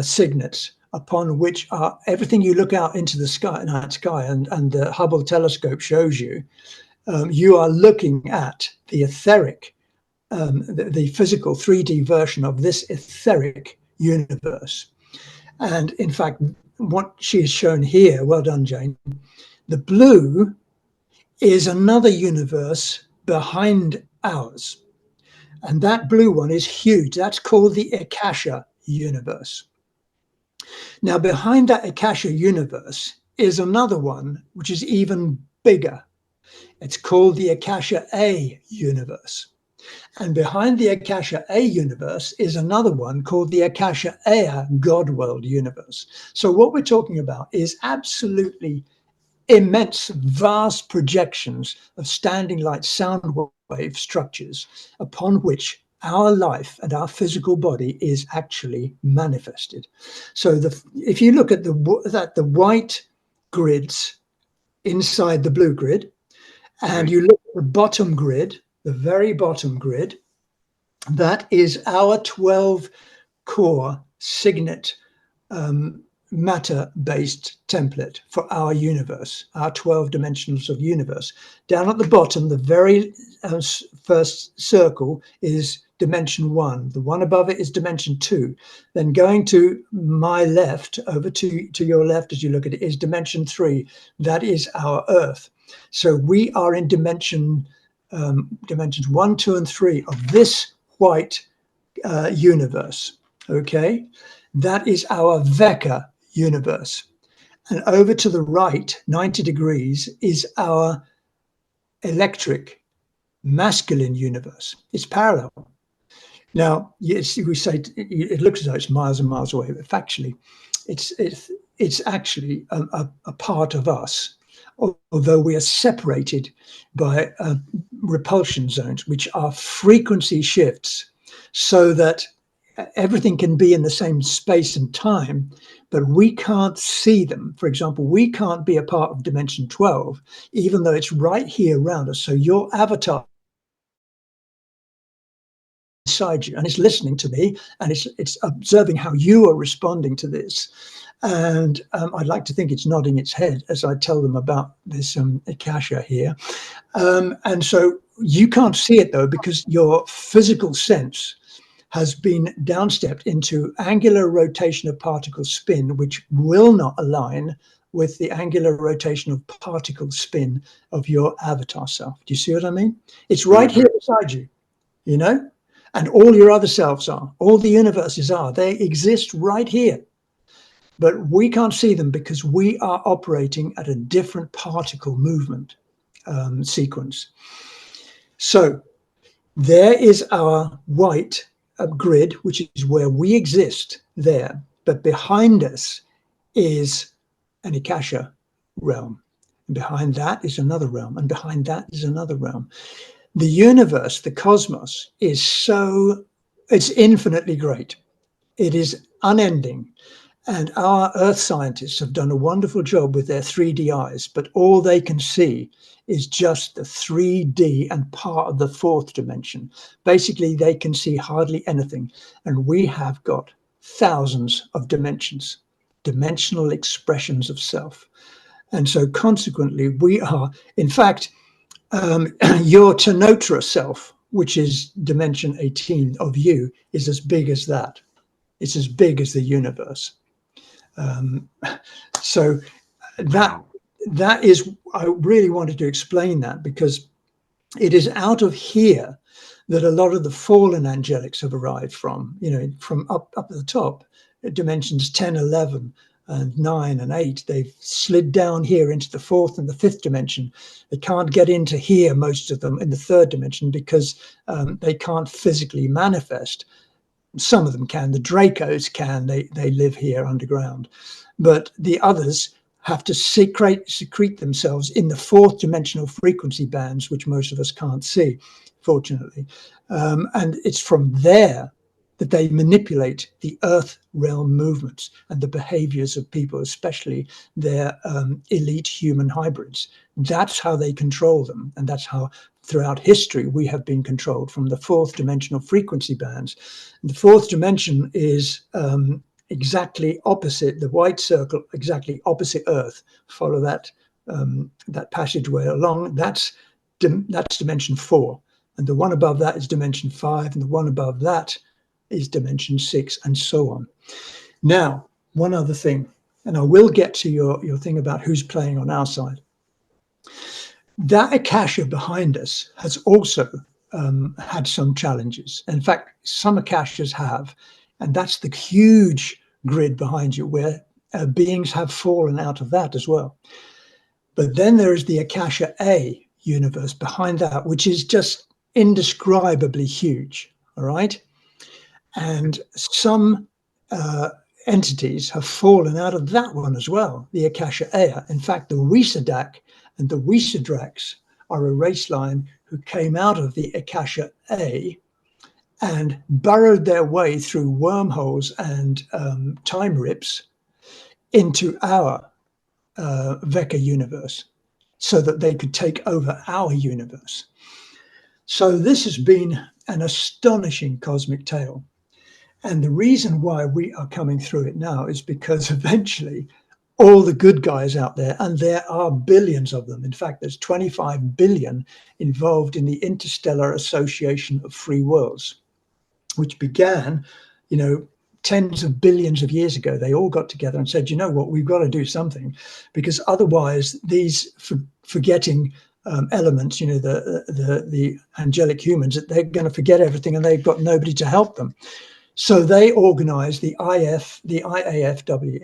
signets upon which are everything you look out into the sky, night sky, and the Hubble telescope shows you. You are looking at the etheric, the physical 3D version of this etheric universe. And in fact, what she has shown here, well done, Jane, the blue is another universe behind ours. And that blue one is huge. That's called the Akasha universe. Now, behind that Akasha universe is another one, which is even bigger. It's called the Akasha A universe. And behind the Akasha A universe is another one called the Akasha Aya God World universe. So what we're talking about is absolutely immense, vast projections of standing light sound wave structures upon which our life and our physical body is actually manifested. So if you look at the white grids inside the blue grid, and you look at the bottom grid, the very bottom grid, that is our 12 core signet matter-based template for our universe, our 12 dimensions of universe. Down at the bottom, the very first circle is dimension 1. The one above it is dimension 2. Then going to my left, over to your left as you look at it, is dimension 3. That is our Earth. So we are in dimensions 1, 2, and 3 of this white universe. Okay, that is our Vecca universe. And over to the right, 90 degrees, is our electric masculine universe. It's parallel. Now, yes, we say it looks as though it's miles and miles away, but factually, it's actually a part of us, although we are separated by repulsion zones, which are frequency shifts, so that everything can be in the same space and time, but we can't see them. For example, we can't be a part of dimension 12, even though it's right here around us. So your avatar inside you, and it's listening to me, and it's observing how you are responding to this. And I'd like to think it's nodding its head as I tell them about this Akasha here. And so you can't see it, though, because your physical sense has been downstepped into angular rotation of particle spin, which will not align with the angular rotation of particle spin of your avatar self. Do you see what I mean? It's right here beside you, you know, and all your other selves are, all the universes are, they exist right here. But we can't see them because we are operating at a different particle movement sequence. So there is our white grid, which is where we exist there. But behind us is an Akasha realm. And behind that is another realm. And behind that is another realm. The universe, the cosmos, it's infinitely great. It is unending. And our Earth scientists have done a wonderful job with their 3D eyes, but all they can see is just the 3D and part of the fourth dimension. Basically, they can see hardly anything. And we have got thousands of dimensions, dimensional expressions of self. And so consequently, we are, in fact, your Tanotra self, which is dimension 18 of you, is as big as that. It's as big as the universe. So that is, I really wanted to explain that, because it is out of here that a lot of the fallen angelics have arrived from, from up at the top, dimensions 10, 11, and 9 and 8. They've slid down here into the fourth and the fifth dimension. They can't get into here, most of them, in the third dimension, because they can't physically manifest. Some of them can. The Dracos can. They live here underground. But the others have to secrete themselves in the fourth dimensional frequency bands, which most of us can't see, fortunately. And it's from there that they manipulate the Earth realm movements and the behaviors of people, especially their elite human hybrids. That's how they control them. And that's how throughout history we have been controlled, from the fourth dimensional frequency bands. And the fourth dimension is exactly opposite the white circle, exactly opposite Earth. Follow that that passageway along. That's dimension 4, and the one above that is dimension 5, and the one above that is dimension 6, and so on. Now, one other thing, and I will get to your thing about who's playing on our side. That Akasha behind us has also had some challenges. In fact, some Akashas have, and that's the huge grid behind you, where beings have fallen out of that as well. But then there is the Akasha A universe behind that, which is just indescribably huge, all right? And some entities have fallen out of that one as well, the Akasha A. In fact, the Wesadak and the Wesadrax are a race line who came out of the Akasha A and burrowed their way through wormholes and time rips into our Vecca universe, so that they could take over our universe. So this has been an astonishing cosmic tale. And the reason why we are coming through it now is because eventually all the good guys out there, and there are billions of them. In fact, there's 25 billion involved in the Interstellar Association of Free Worlds, which began, tens of billions of years ago. They all got together and said, you know what, we've got to do something, because otherwise these forgetting elements, the angelic humans, they're going to forget everything and they've got nobody to help them. So they organized the IAFW,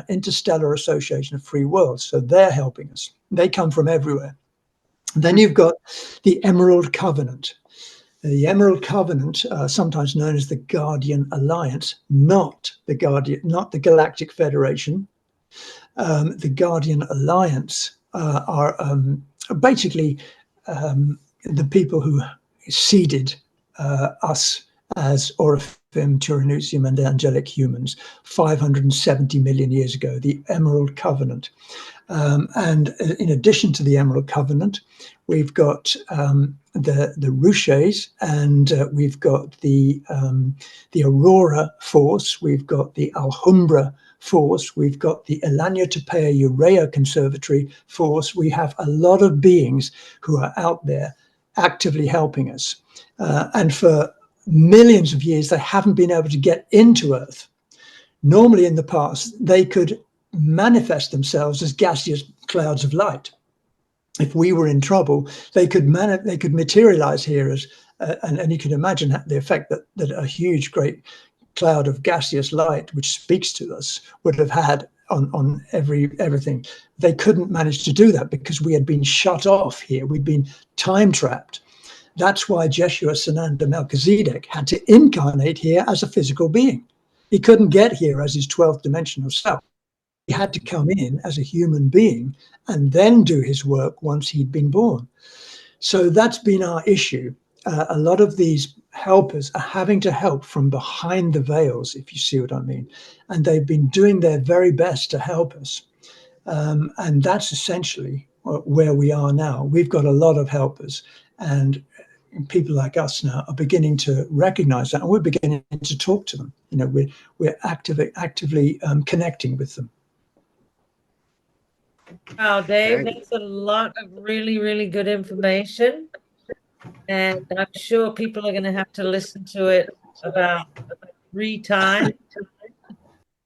Interstellar Association of Free Worlds. So they're helping us. They come from everywhere. Then you've got the Emerald Covenant. The Emerald Covenant, sometimes known as the Guardian Alliance, not the Galactic Federation. The Guardian Alliance are basically the people who seeded us as Orifim, Turanusium, and angelic humans 570 million years ago, the Emerald Covenant. And in addition to the Emerald Covenant, we've got the Ruches, and we've got the Aurora Force, we've got the Alhambra Force, we've got the Elania Topea Urea Conservatory Force. We have a lot of beings who are out there actively helping us. And for millions of years, they haven't been able to get into Earth. Normally in the past, they could manifest themselves as gaseous clouds of light. If we were in trouble, they could materialize here as, and you can imagine the effect that a huge, great cloud of gaseous light, which speaks to us, would have had on everything. They couldn't manage to do that because we had been shut off here. We'd been time trapped. That's why Jeshua Sananda Melchizedek had to incarnate here as a physical being. He couldn't get here as his 12th dimensional self. had to come in as a human being and then do his work once he'd been born. So that's been our issue. A lot of these helpers are having to help from behind the veils, if you see what I mean. And they've been doing their very best to help us. And that's essentially where we are now. We've got a lot of helpers, and people like us now are beginning to recognize that, and we're beginning to talk to them. You know, we're actively connecting with them. Wow, Dave, Okay. that's a lot of really, really good information. And I'm sure people are going to have to listen to it about 3 times.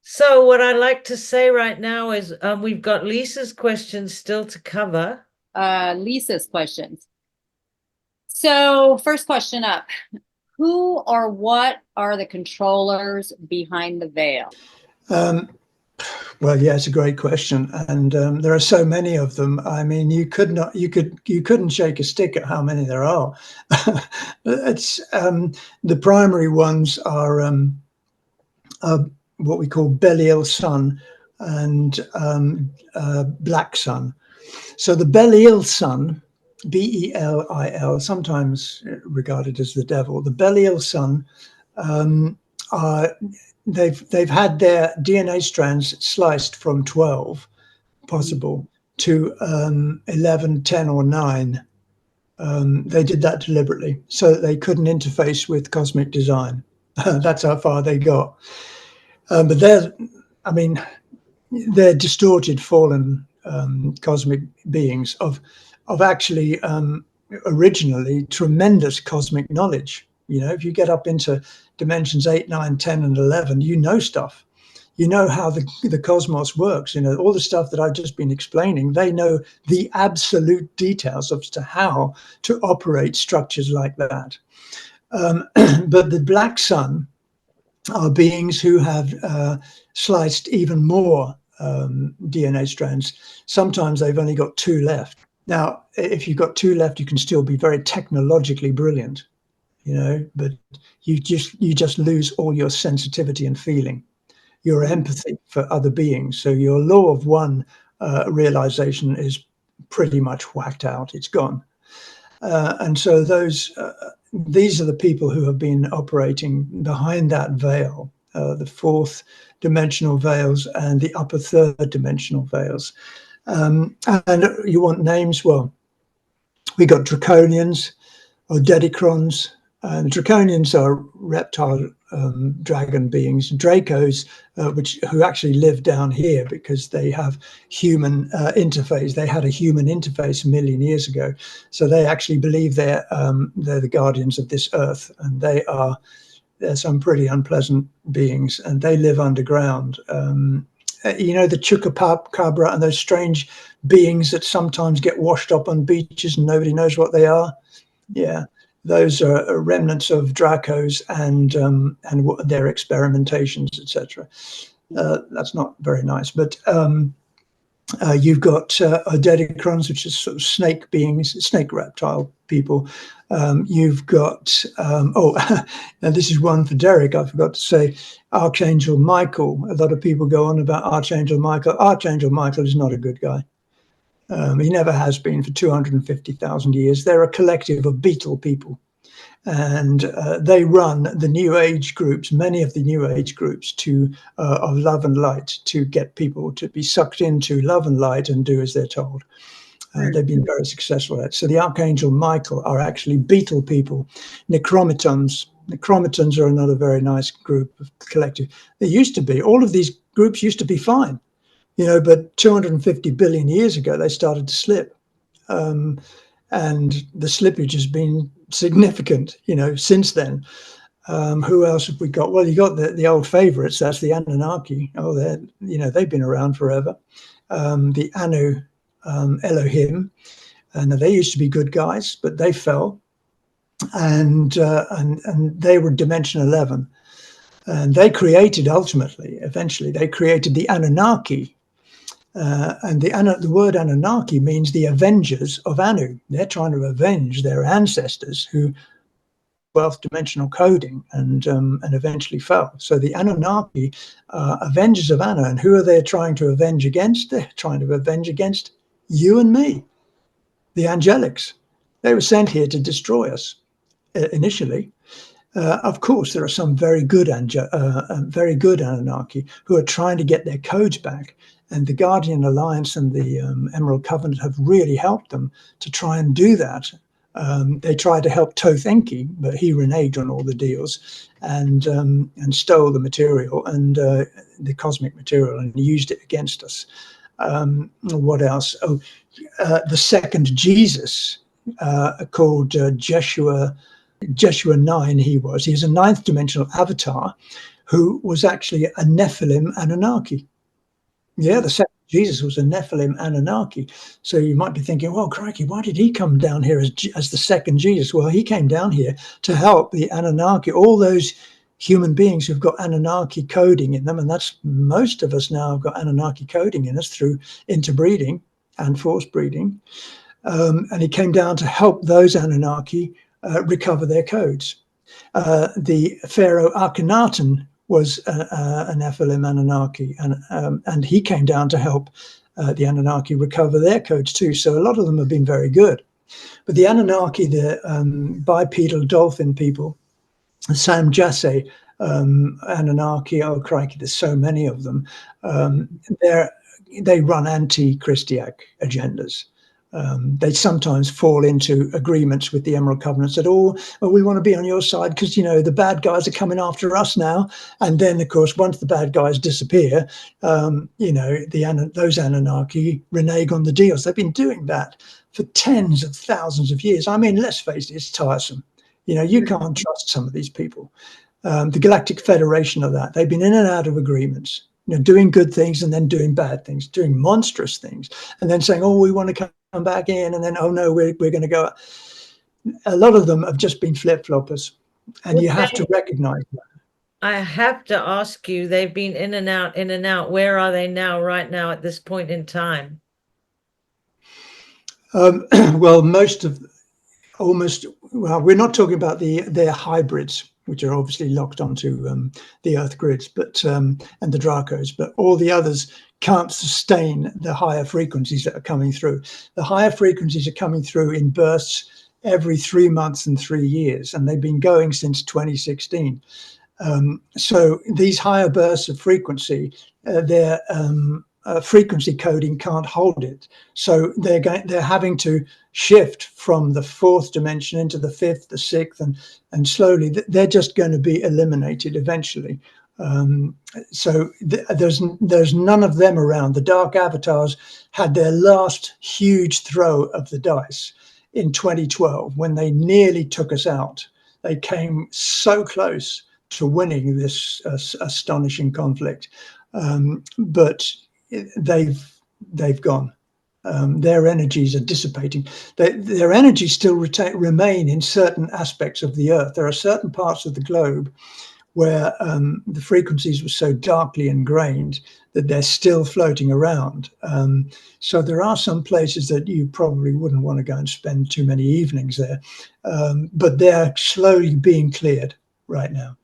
So what I like to say right now is we've got Lisa's questions still to cover. Lisa's questions. So first question up. Who or what are the controllers behind the veil? Well, yeah, it's a great question, and there are so many of them. I mean, you couldn't shake a stick at how many there are. It's the primary ones are what we call Belial Sun and Black Sun. So the Belial Sun, Belil, sometimes regarded as the devil, the Belial Sun are. They've had their DNA strands sliced from 12 possible to 11, 10, or 9. They did that deliberately so that they couldn't interface with cosmic design. That's how far they got. But they're distorted, fallen cosmic beings of actually originally tremendous cosmic knowledge. You know, if you get up into dimensions 8, 9, 10, and 11, you know stuff. You know how the cosmos works. You know, all the stuff that I've just been explaining, they know the absolute details as to how to operate structures like that. But the Black Sun are beings who have sliced even more DNA strands. Sometimes they've only got 2 left. Now, if you've got 2 left, you can still be very technologically brilliant. You know, but you just lose all your sensitivity and feeling, your empathy for other beings. So your law of one realization is pretty much whacked out. It's gone. And so these are the people who have been operating behind that veil, the 4th dimensional veils and the upper 3rd dimensional veils. And you want names? Well, we got draconians or Dedicrons. Draconians are reptile dragon beings. Dracos, who actually live down here because they have human interface. They had a human interface a million years ago, so they actually believe they're the guardians of this earth, and they're some pretty unpleasant beings, and they live underground. You know, the chupacabra and those strange beings that sometimes get washed up on beaches and nobody knows what they are. Yeah. Those are remnants of Dracos and their experimentations, etc. That's not very nice. But you've got Dedicrons, which is sort of snake beings, snake reptile people. You've got now this is one for Derek. I forgot to say Archangel Michael. A lot of people go on about Archangel Michael. Archangel Michael is not a good guy. He never has been for 250,000 years. They're a collective of beetle people. And they run the New Age groups, many of the New Age groups of love and light, to get people to be sucked into love and light and do as they're told. They've been very successful at it. So the Archangel Michael are actually beetle people. Necromitons are another very nice group of collective. They used to be, all of these groups used to be fine. You know, but 250 billion years ago, they started to slip. And the slippage has been significant, you know, since then. Who else have we got? Well, you got the old favorites. That's the Anunnaki. Oh, they've been around forever. The Anu Elohim, and they used to be good guys, but they fell. And they were dimension 11. And they created, eventually, they created the Anunnaki. And the word Anunnaki means the avengers of Anu. They're trying to avenge their ancestors who 12th dimensional coding and eventually fell. So the Anunnaki are avengers of Anna. And who are they trying to avenge against? They're trying to avenge against you and me, the angelics. They were sent here to destroy us initially. Of course, there are some very good Anunnaki who are trying to get their codes back. And the Guardian Alliance and the Emerald Covenant have really helped them to try and do that. They tried to help Thoth Enki, but he reneged on all the deals and stole the material and the cosmic material and used it against us. What else? Oh, the second Jesus, called Jeshua 9, he's a ninth dimensional avatar who was actually a Nephilim Anunnaki. Yeah, the second Jesus was a Nephilim Anunnaki. So you might be thinking, well, crikey, why did he come down here as the second Jesus? Well, he came down here to help the Anunnaki, all those human beings who've got Anunnaki coding in them. And that's most of us now have got Anunnaki coding in us through interbreeding and force breeding. And he came down to help those Anunnaki recover their codes. The Pharaoh Akhenaten was a Nephilim Anunnaki, and he came down to help the Anunnaki recover their codes too. So a lot of them have been very good. But the Anunnaki, the bipedal dolphin people, Sam Jassay, Anunnaki, oh crikey, there's so many of them. They run anti-Christiac agendas. They sometimes fall into agreements with the Emerald Covenant, said, oh, well, we want to be on your side because, you know, the bad guys are coming after us now. And then, of course, once the bad guys disappear, you know, those Anunnaki renege on the deals. They've been doing that for tens of thousands of years. I mean, let's face it, it's tiresome. You know, you can't trust some of these people. The Galactic Federation of that, they've been in and out of agreements, you know, doing good things and then doing bad things, doing monstrous things, and then saying, oh, we want to come back in, and then, oh no, we're going to go. A lot of them have just been flip-floppers, and you have to recognize that. I have to ask you, they've been in and out, in and out. Where are they now, right now, at this point in time? Well, well, we're not talking about their hybrids, which are obviously locked onto the Earth grids, but and the Dracos, but all the others can't sustain the higher frequencies that are coming through. The higher frequencies are coming through in bursts every 3 months and 3 years, and they've been going since 2016. So these higher bursts of frequency, their frequency coding can't hold it. So they're having to shift from the fourth dimension into the fifth, the sixth, and slowly they're just going to be eliminated eventually. So there's none of them around. The dark avatars had their last huge throw of the dice in 2012 when they nearly took us out. They came so close to winning this astonishing conflict, but they've gone. Their energies are dissipating. Their energies still remain in certain aspects of the Earth. There are certain parts of the globe where the frequencies were so darkly ingrained that they're still floating around. So there are some places that you probably wouldn't want to go and spend too many evenings there, but they're slowly being cleared right now.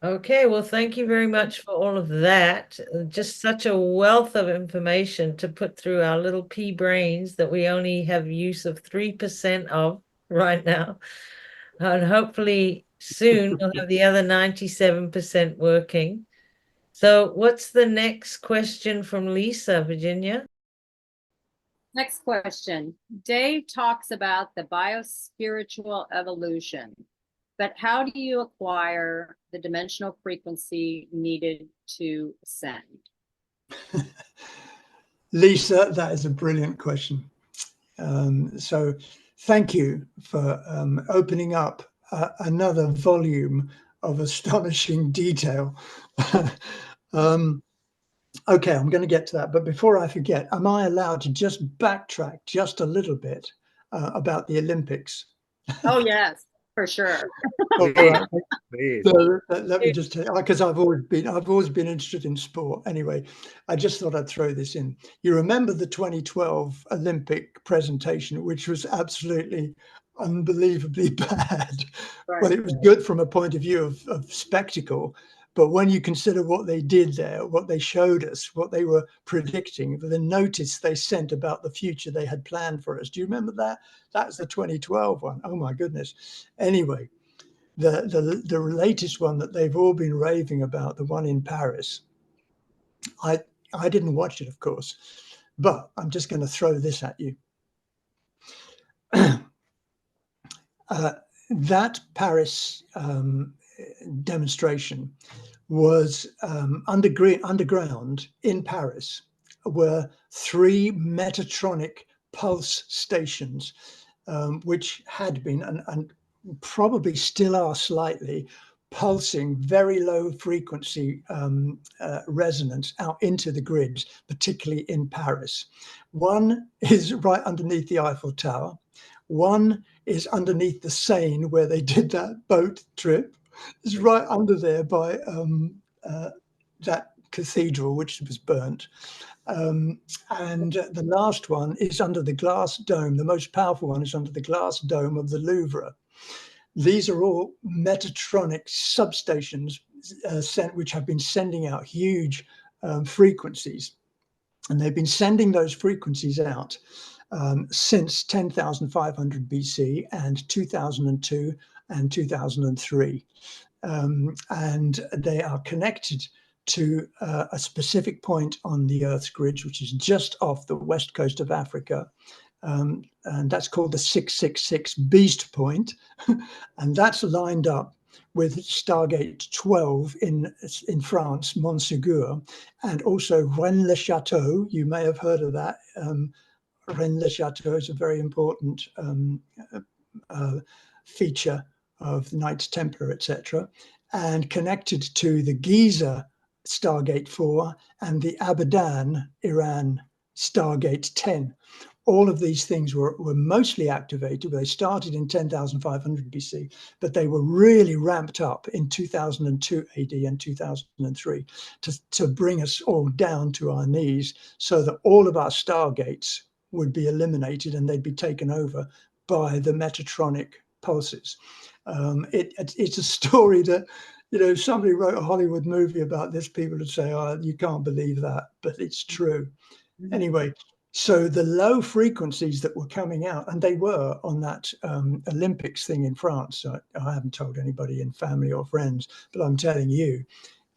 Okay, well, thank you very much for all of that. Just such a wealth of information to put through our little pea brains that we only have use of 3% of right now. And hopefully soon we'll have the other 97% working. So what's the next question from Lisa, Virginia? Next question. Dave talks about the biospiritual evolution, but how do you acquire the dimensional frequency needed to ascend? Lisa, that is a brilliant question. So thank you for opening up another volume of astonishing detail. Okay, I'm going to get to that. But before I forget, am I allowed to just backtrack just a little bit about the Olympics? Oh, yes, for sure. All right. So let me just tell you, because I've always been interested in sport. Anyway, I just thought I'd throw this in. You remember the 2012 Olympic presentation, which was absolutely unbelievably bad. Right. Well, it was good from a point of view of spectacle, but when you consider what they did there, what they showed us, what they were predicting, the notice they sent about the future they had planned for us. Do you remember that? That was the 2012 one. Oh my goodness. Anyway, the latest one that they've all been raving about, the one in Paris, I didn't watch it, of course, but I'm just going to throw this at you. That Paris demonstration was underground in Paris, were 3 Metatronic pulse stations, which had been and probably still are slightly pulsing very low frequency resonance out into the grids, particularly in Paris. One is right underneath the Eiffel Tower. One is underneath the Seine, where they did that boat trip. It's right under there by that cathedral, which was burnt. And the last one is under the glass dome. The most powerful one is under the glass dome of the Louvre. These are all Metatronic substations which have been sending out huge frequencies. And they've been sending those frequencies out since 10,500 BC and 2002 and 2003. And they are connected to a specific point on the Earth's grid, which is just off the west coast of Africa. And that's called the 666 Beast Point. And that's lined up with Stargate 12 in France, Montségur, and also Rennes-le-Château. You may have heard of that. Rennes-le-Château is a very important feature of the Knights Templar, etc., and connected to the Giza Stargate 4 and the Abadan, Iran Stargate 10. All of these things were mostly activated. They started in 10,500 BC, but they were really ramped up in 2002 AD and 2003 to bring us all down to our knees so that all of our stargates would be eliminated and they'd be taken over by the Metatronic pulses. It's a story that, you know, if somebody wrote a Hollywood movie about this, people would say, oh, you can't believe that, but it's true. Mm-hmm. Anyway, so the low frequencies that were coming out, and they were on that Olympics thing in France, I haven't told anybody in family or friends, but I'm telling you,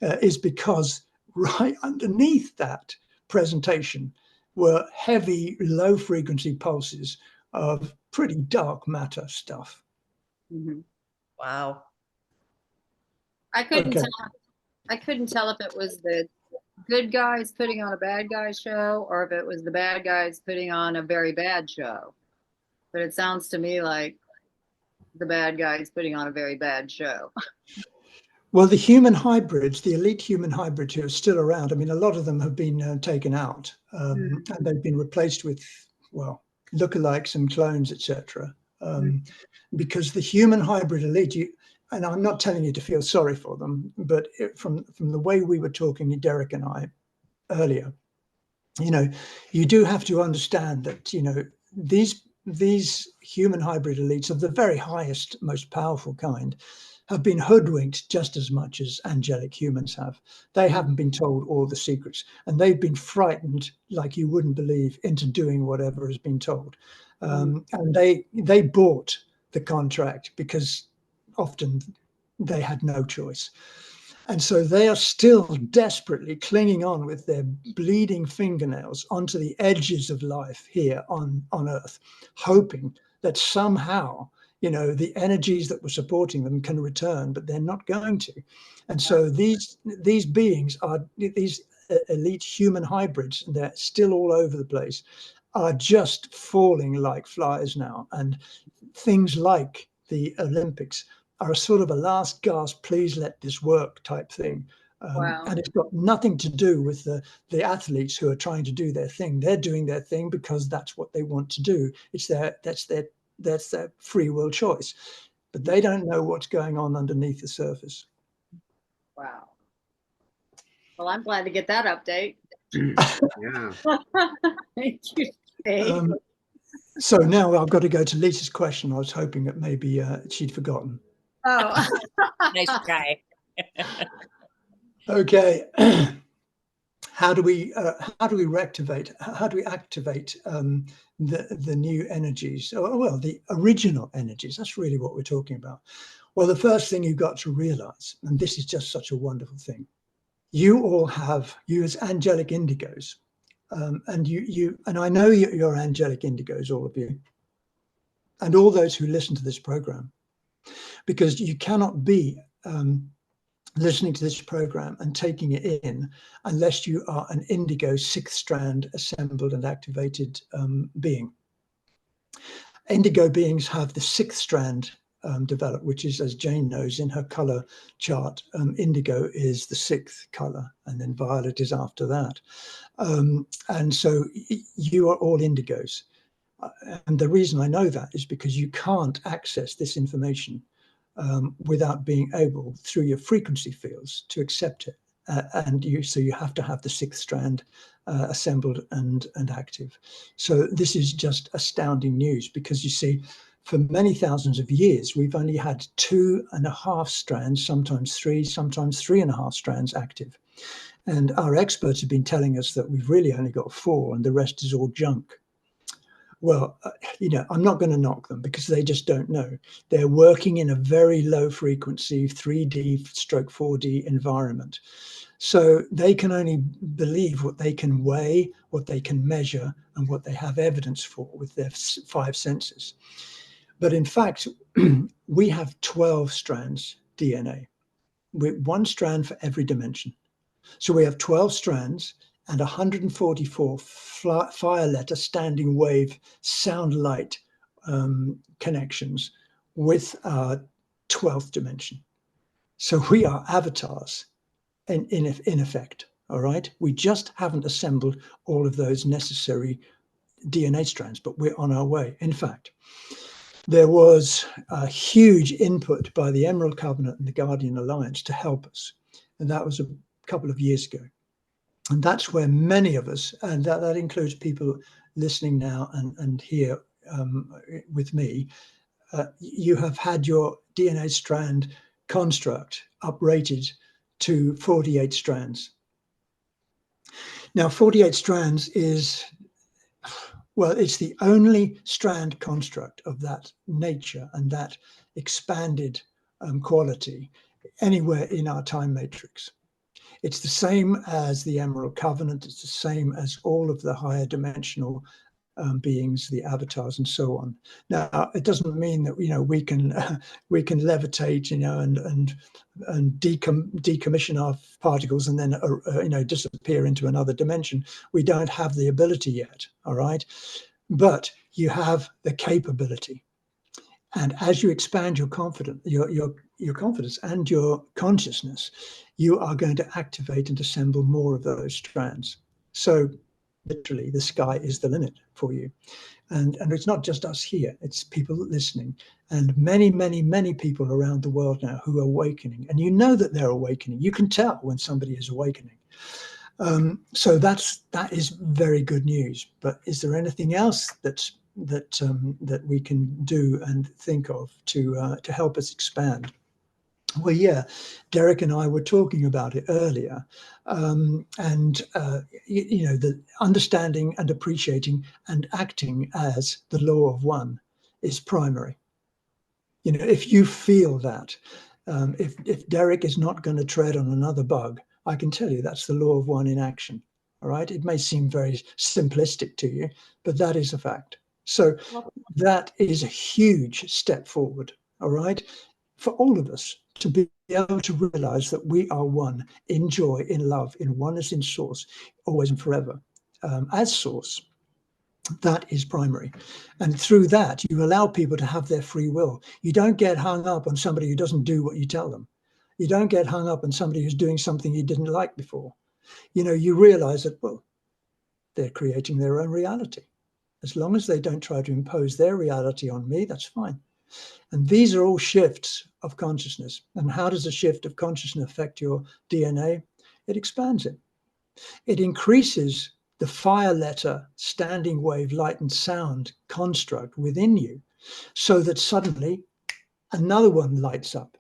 is because right underneath that presentation were heavy low frequency pulses of pretty dark matter stuff. Mm-hmm. Wow. I couldn't tell if it was the good guys putting on a bad guy show or if it was the bad guys putting on a very bad show. But it sounds to me like the bad guys putting on a very bad show. Well, the human hybrids, the elite human hybrids who are still around, I mean, a lot of them have been taken out and they've been replaced with, well, lookalikes and clones, etc. Because the human hybrid elite, and I'm not telling you to feel sorry for them, but from the way we were talking, Derek and I, earlier, you know, you do have to understand that, you know, these human hybrid elites of the very highest, most powerful kind have been hoodwinked just as much as angelic humans have. They haven't been told all the secrets, and they've been frightened like you wouldn't believe into doing whatever has been told. And they bought the contract because often they had no choice. And so they are still desperately clinging on with their bleeding fingernails onto the edges of life here on Earth, hoping that somehow, you know, the energies that were supporting them can return, but they're not going to. And so these beings are, these elite human hybrids, they're still all over the place, are just falling like flies now. And things like the Olympics are a sort of a last gasp, please let this work type thing. And it's got nothing to do with the athletes who are trying to do their thing. They're doing their thing because that's what they want to do. That's their free will choice. But they don't know what's going on underneath the surface. Wow. Well, I'm glad to get that update. Yeah. Thank you, Dave. So now I've got to go to Lisa's question. I was hoping that maybe she'd forgotten. Oh, Nice try. Okay. How do we reactivate? How do we activate the new energies? Well, the original energies. That's really what we're talking about. Well, the first thing you've got to realize, and this is just such a wonderful thing, you all have, you as angelic indigos, and and I know you're angelic indigos, all of you, and all those who listen to this program, because you cannot be listening to this program and taking it in unless you are an indigo sixth strand assembled and activated being. Indigo beings have the sixth strand developed, which is, as Jane knows in her color chart, indigo is the sixth color, and then violet is after that. And so you are all indigos. And the reason I know that is because you can't access this information without being able, through your frequency fields, to accept it. So you have to have the sixth strand assembled and active. So this is just astounding news, because you see, for many thousands of years, we've only had 2.5 strands, sometimes 3, sometimes 3.5 strands active. And our experts have been telling us that we've really only got 4 and the rest is all junk. Well, I'm not going to knock them, because they just don't know. They're working in a very low frequency 3D stroke 4D environment. So they can only believe what they can weigh, what they can measure, and what they have evidence for with their 5 senses. But in fact, we have 12 strands DNA, with 1 strand for every dimension. So we have 12 strands and 144 fire letter standing wave sound light connections with our 12th dimension. So we are avatars in effect, all right? We just haven't assembled all of those necessary DNA strands, but we're on our way. In fact, there was a huge input by the Emerald Covenant and the Guardian Alliance to help us. And that was a couple of years ago. And that's where many of us, and that includes people listening now and here with me, you have had your DNA strand construct uprated to 48 strands. Now, 48 strands is, well, it's the only strand construct of that nature and that expanded quality anywhere in our time matrix. It's the same as the Emerald Covenant. It's the same as all of the higher dimensional beings, the avatars, and so on. Now, it doesn't mean that we can levitate, and decommission our particles and then disappear into another dimension. We don't have the ability yet. All right, but you have the capability. And as you expand your confidence, your confidence and your consciousness, you are going to activate and assemble more of those strands. So literally, the sky is the limit for you. And it's not just us here, it's people listening, and many, many, many people around the world now who are awakening. And you know that they're awakening. You can tell when somebody is awakening. So that is very good news. But is there anything else that we can do and think of to help us expand? Well, yeah, Derek and I were talking about it earlier, and the understanding and appreciating and acting as the law of one is primary. If you feel that, if Derek is not going to tread on another bug, I can tell you that's the law of one in action. All right, it may seem very simplistic to you, but that is a fact. So that is a huge step forward. All right, for all of us to be able to realize that we are one in joy, in love, in oneness, in source, always and forever, as source. That is primary. And through that, you allow people to have their free will. You don't get hung up on somebody who doesn't do what you tell them. You don't get hung up on somebody who's doing something you didn't like before. You realize that, well, they're creating their own reality. As long as they don't try to impose their reality on me, that's fine. And these are all shifts of consciousness. And how does a shift of consciousness affect your DNA? It expands it. It increases the fire letter, standing wave, light and sound construct within you, so that suddenly another one lights up.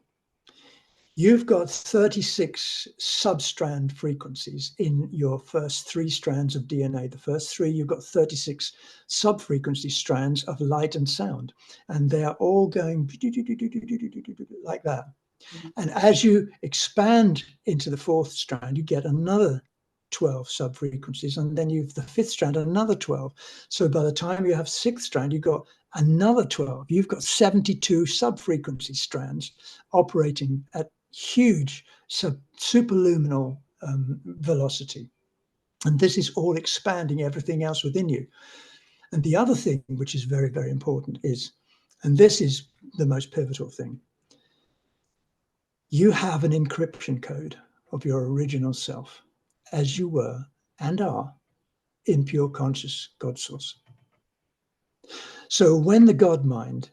You've got 36 substrand frequencies in your first 3 strands of DNA. The first 3, you've got 36 subfrequency strands of light and sound, and they're all going like that. And as you expand into the 4th strand, you get another 12 subfrequencies, and then you've the 5th strand, another 12. So by the time you have 6th strand, you've got another 12. You've got 72 subfrequency strands operating at huge superluminal velocity. And this is all expanding everything else within you. And the other thing, which is very, very important, is, and this is the most pivotal thing, you have an encryption code of your original self, as you were and are in pure conscious God source. So when the God mind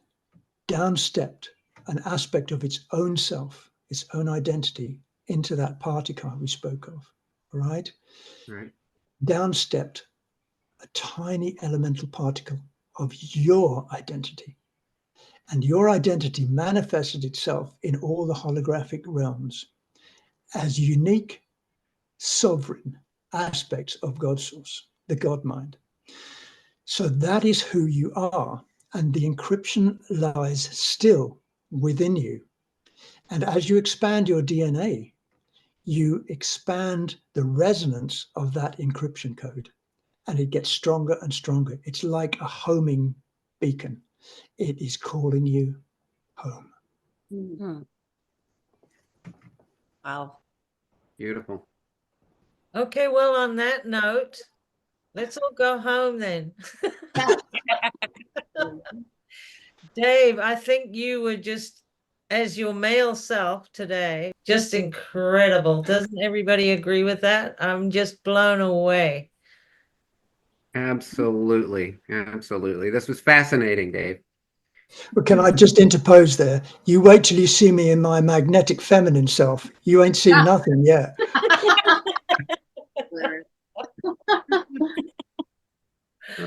downstepped an aspect of its own self, its own identity, into that particle we spoke of, right? Right. Downstepped a tiny elemental particle of your identity. And your identity manifested itself in all the holographic realms as unique, sovereign aspects of God's source, the God mind. So that is who you are. And the encryption lies still within you. And as you expand your DNA, you expand the resonance of that encryption code, and it gets stronger and stronger. It's like a homing beacon. It is calling you home. Mhm. Wow. Beautiful. Okay, well, on that note, let's all go home then. Dave, I think you were just, as your male self today, just incredible. Doesn't everybody agree with that? I'm just blown away. Absolutely. Absolutely. This was fascinating, Dave. But can I just interpose there? You wait till you see me in my magnetic feminine self. You ain't seen nothing yet.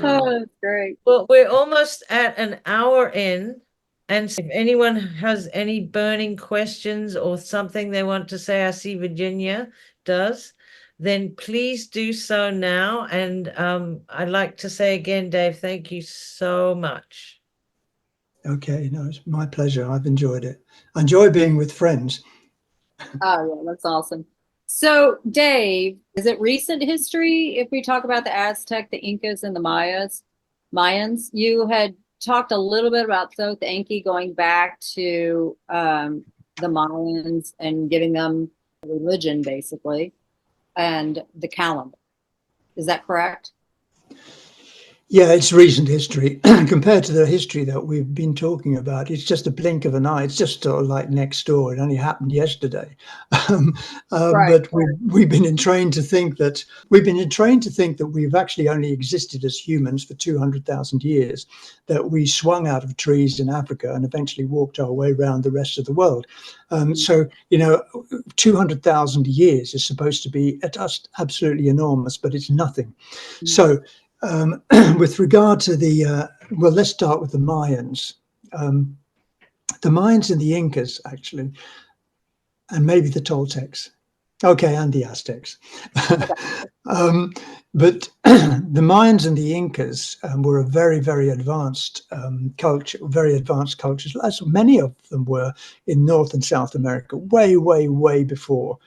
Oh, that's great. Well, we're almost at an hour in. And if anyone has any burning questions or something they want to say, I see Virginia does, then please do so now. And I'd like to say again, Dave, thank you so much. Okay, no, it's my pleasure. I've enjoyed it. I enjoy being with friends. Oh, yeah, that's awesome. So, Dave, is it recent history if we talk about the Aztec, the Incas, and the Mayans? You had talked a little bit about the going back to the Mayans and giving them religion, basically, and the calendar. Is that correct? Yeah, it's recent history compared to the history that we've been talking about. It's just a blink of an eye. It's just sort of like next door. It only happened yesterday. But we've been entrained to think that we've actually only existed as humans for 200,000 years. That we swung out of trees in Africa and eventually walked our way around the rest of the world. So 200,000 years is supposed to be just absolutely enormous, but it's nothing. So. With regard to well, let's start with the Mayans. The Mayans and the Incas, actually, and maybe the Toltecs. Okay, and the Aztecs. But the Mayans and the Incas were a very, very advanced culture, very advanced cultures, as many of them were in North and South America, way, way, way before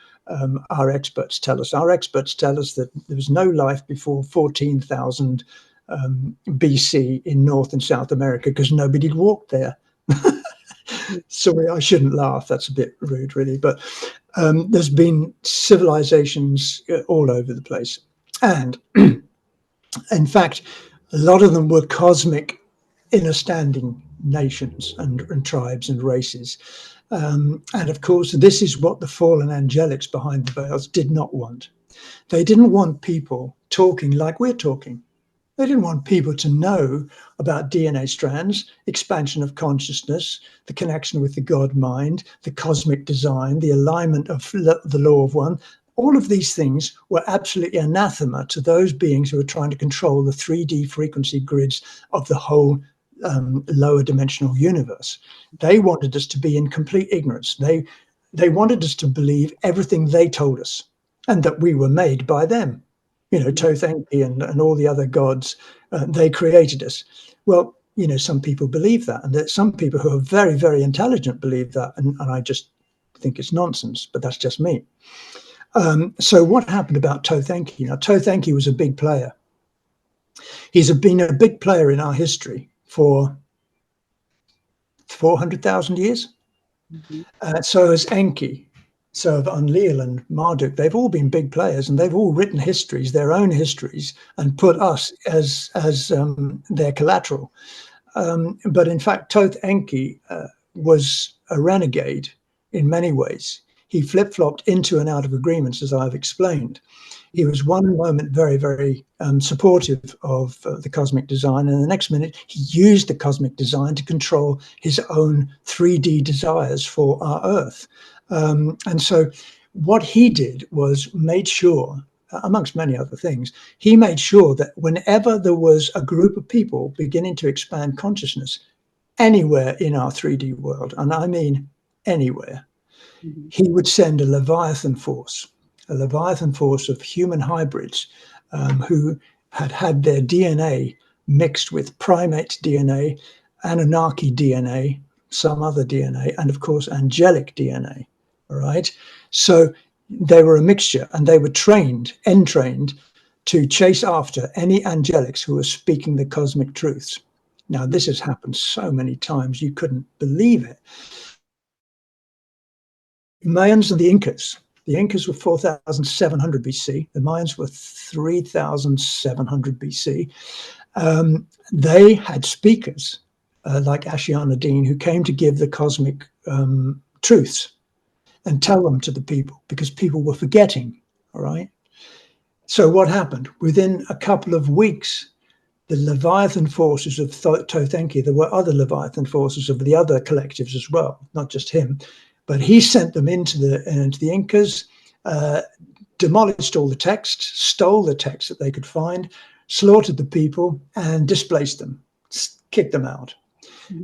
our experts tell us. Our experts tell us that there was no life before 14,000 BC in North and South America because nobody walked there. Sorry, I shouldn't laugh. That's a bit rude, really. But there's been civilizations all over the place. And in fact, a lot of them were cosmic, inner-standing nations and tribes and races. And of course, this is what the fallen angelics behind the veils did not want. They didn't want people talking like we're talking. They didn't want people to know about DNA strands, expansion of consciousness, the connection with the God mind, the cosmic design, the alignment of the law of one, All of these things were absolutely anathema to those beings who were trying to control the 3D frequency grids of the whole lower dimensional universe. They wanted us to be in complete ignorance. They wanted us to believe everything they told us, and that we were made by them. You know, Thoth Enki and all the other gods, they created us. Well, you know, some people believe that, and that some people who are very, very intelligent believe that, and I just think it's nonsense, but that's just me. So what happened about Thoth Enki? Now, Thoth Enki was a big player. He's been a big player in our history for 400,000 years. So has Enki. So have Enlil and Marduk. They've all been big players, and they've all written histories, their own histories, and put us as their collateral. But in fact, Thoth Enki was a renegade in many ways. He flip-flopped into and out of agreements, as I've explained. He was one moment very, very supportive of the cosmic design, and the next minute he used the cosmic design to control his own 3D desires for our Earth. And so what he did was made sure, amongst many other things, he made sure that whenever there was a group of people beginning to expand consciousness anywhere in our 3D world, and I mean anywhere, he would send a Leviathan force of human hybrids who had their DNA mixed with primate DNA, Anunnaki DNA, some other DNA, and of course, angelic DNA. All right. So they were a mixture, and they were entrained to chase after any angelics who were speaking the cosmic truths. Now, this has happened so many times, you couldn't believe it. Mayans and the Incas. The Incas were 4,700 BC. The Mayans were 3,700 BC. They had speakers like Ashiana Dean, who came to give the cosmic truths and tell them to the people, because people were forgetting. All right. So what happened? Within a couple of weeks, the Leviathan forces of Thoth Enki, there were other Leviathan forces of the other collectives as well, not just him, but he sent them into the Incas, demolished all the texts, stole the texts that they could find, slaughtered the people, and displaced them, kicked them out.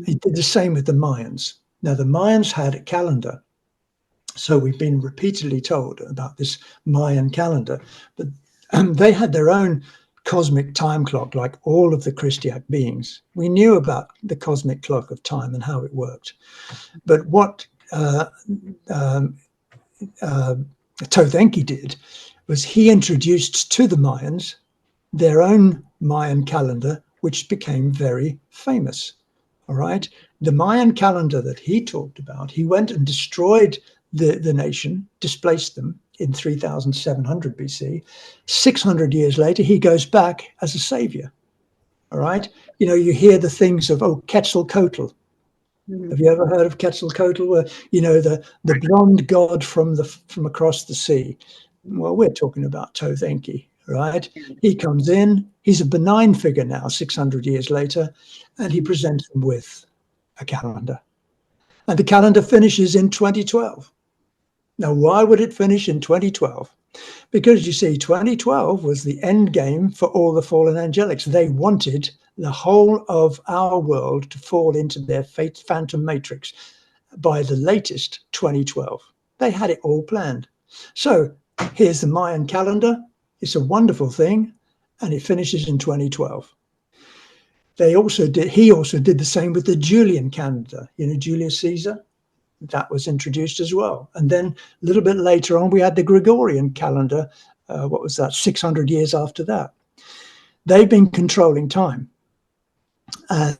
He did the same with the Mayans. Now, the Mayans had a calendar. So we've been repeatedly told about this Mayan calendar, but they had their own cosmic time clock, like all of the Christiac beings. We knew about the cosmic clock of time and how it worked. But what Thoth Enki did was he introduced to the Mayans their own Mayan calendar, which became very famous. All right. The Mayan calendar that he talked about, he went and destroyed the nation, displaced them in 3,700 BC. 600 years later, he goes back as a savior. All right. You know, you hear the things of, Quetzalcoatl. Have you ever heard of Quetzalcoatl? Where, you know, the blonde god from across the sea. Well, we're talking about Thoth Enki, right? He comes in, he's a benign figure now, 600 years later, and he presents them with a calendar. And the calendar finishes in 2012. Now, why would it finish in 2012? Because, you see, 2012 was the end game for all the fallen angelics. They wanted the whole of our world to fall into their phantom matrix by the latest 2012. They had it all planned. So here's the Mayan calendar. It's a wonderful thing, and it finishes in 2012. He also did the same with the Julian calendar. You know, Julius Caesar? That was introduced as well. And then a little bit later on, we had the Gregorian calendar. What was that? 600 years after that. They've been controlling time. And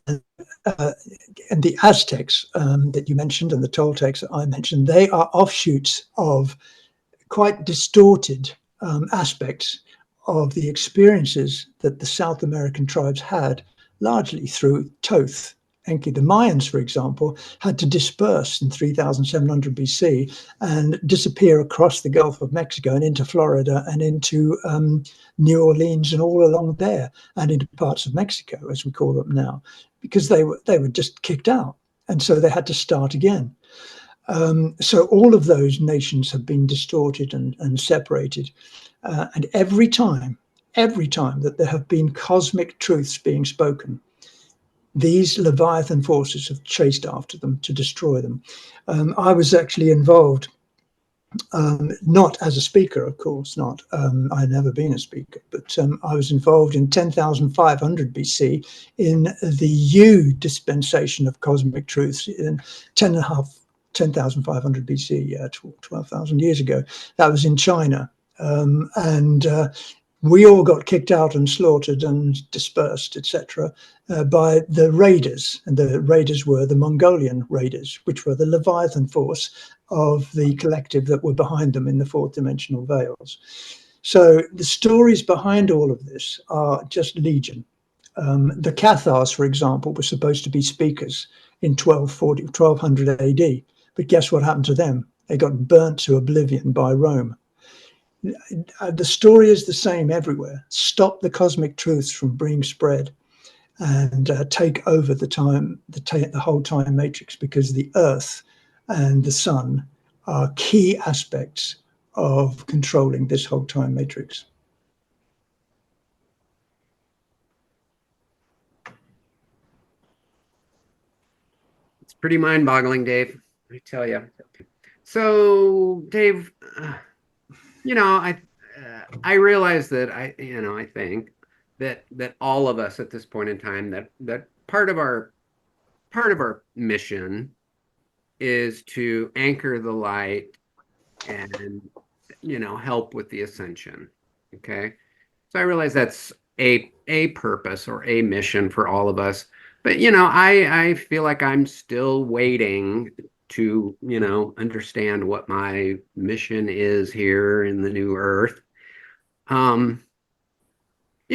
the Aztecs that you mentioned, and the Toltecs that I mentioned, they are offshoots of quite distorted aspects of the experiences that the South American tribes had, largely through Thoth Enki. The Mayans, for example, had to disperse in 3,700 BC and disappear across the Gulf of Mexico and into Florida and into New Orleans and all along there and into parts of Mexico, as we call them now, because they were just kicked out. And so they had to start again. So all of those nations have been distorted and separated. And every time that there have been cosmic truths being spoken, these Leviathan forces have chased after them to destroy them. I was actually involved, not as a speaker, of course, not. I'd never been a speaker, but I was involved in 10,500 BC in the U dispensation of cosmic truths in 10,500 BC, 12,000 years ago. That was in China. And we all got kicked out and slaughtered and dispersed, etc., by the raiders. And the raiders were the Mongolian raiders, which were the Leviathan force of the collective that were behind them in the fourth dimensional veils. So the stories behind all of this are just legion. The Cathars, for example, were supposed to be speakers in 1200 AD. But guess what happened to them? They got burnt to oblivion by Rome. The story is the same everywhere. Stop the cosmic truths from being spread and take over the whole time matrix, because the earth and the sun are key aspects of controlling this whole time matrix. It's pretty mind-boggling, Dave, I tell you. So, Dave, I realize that I think that all of us at this point in time, that part of our mission is to anchor the light and help with the ascension. Okay, so I realize that's a purpose or a mission for all of us, but I feel like I'm still waiting to understand what my mission is here in the new earth.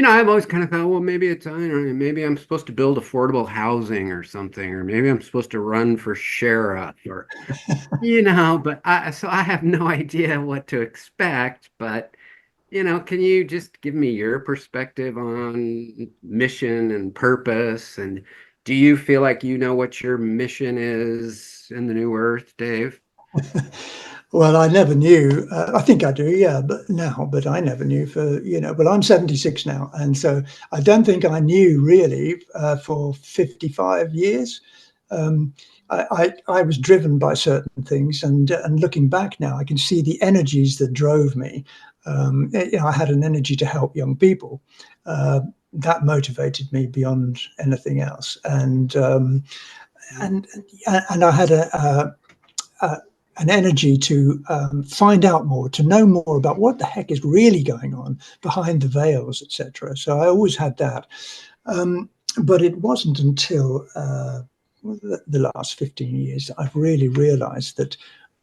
I've always kind of thought, well, maybe it's maybe I'm supposed to build affordable housing or something, or maybe I'm supposed to run for sheriff, or but I have no idea what to expect. But can you just give me your perspective on mission and purpose? And do you feel like you know what your mission is in the new earth, Dave? Well, I never knew. I think I do, yeah, but I never knew well, I'm 76 now. And so I don't think I knew really for 55 years. I was driven by certain things, and looking back now, I can see the energies that drove me. I had an energy to help young people. That motivated me beyond anything else. And I had an energy to find out more, to know more about what the heck is really going on behind the veils, etc. So I always had that. But it wasn't until the last 15 years that I've really realized that,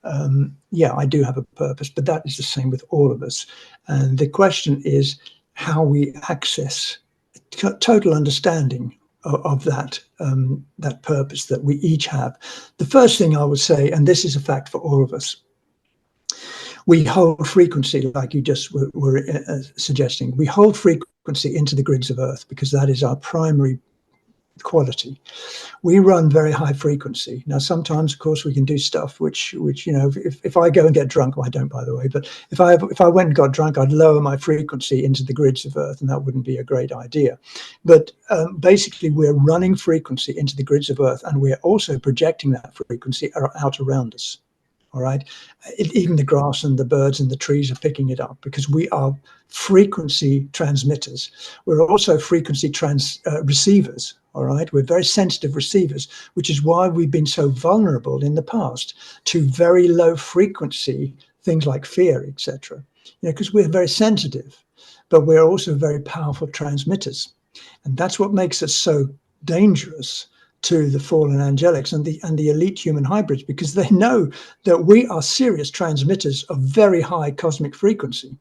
I do have a purpose, but that is the same with all of us. And the question is how we access total understanding of that purpose that we each have. The first thing I would say, and this is a fact for all of us, we hold frequency, like you just were suggesting. We hold frequency into the grids of Earth because that is our primary quality. We run very high frequency. Now, sometimes, of course, we can do stuff which if I go and get drunk, well, I don't, by the way, but if I went and got drunk, I'd lower my frequency into the grids of Earth, and that wouldn't be a great idea. But basically, we're running frequency into the grids of Earth, and we're also projecting that frequency out around us. All right. Even the grass and the birds and the trees are picking it up because we are frequency transmitters. We're also frequency receivers. All right. We're very sensitive receivers, which is why we've been so vulnerable in the past to very low frequency things like fear, etc. Because we're very sensitive, but we're also very powerful transmitters. And that's what makes us so dangerous to the fallen angelics and the elite human hybrids, because they know that we are serious transmitters of very high cosmic frequency.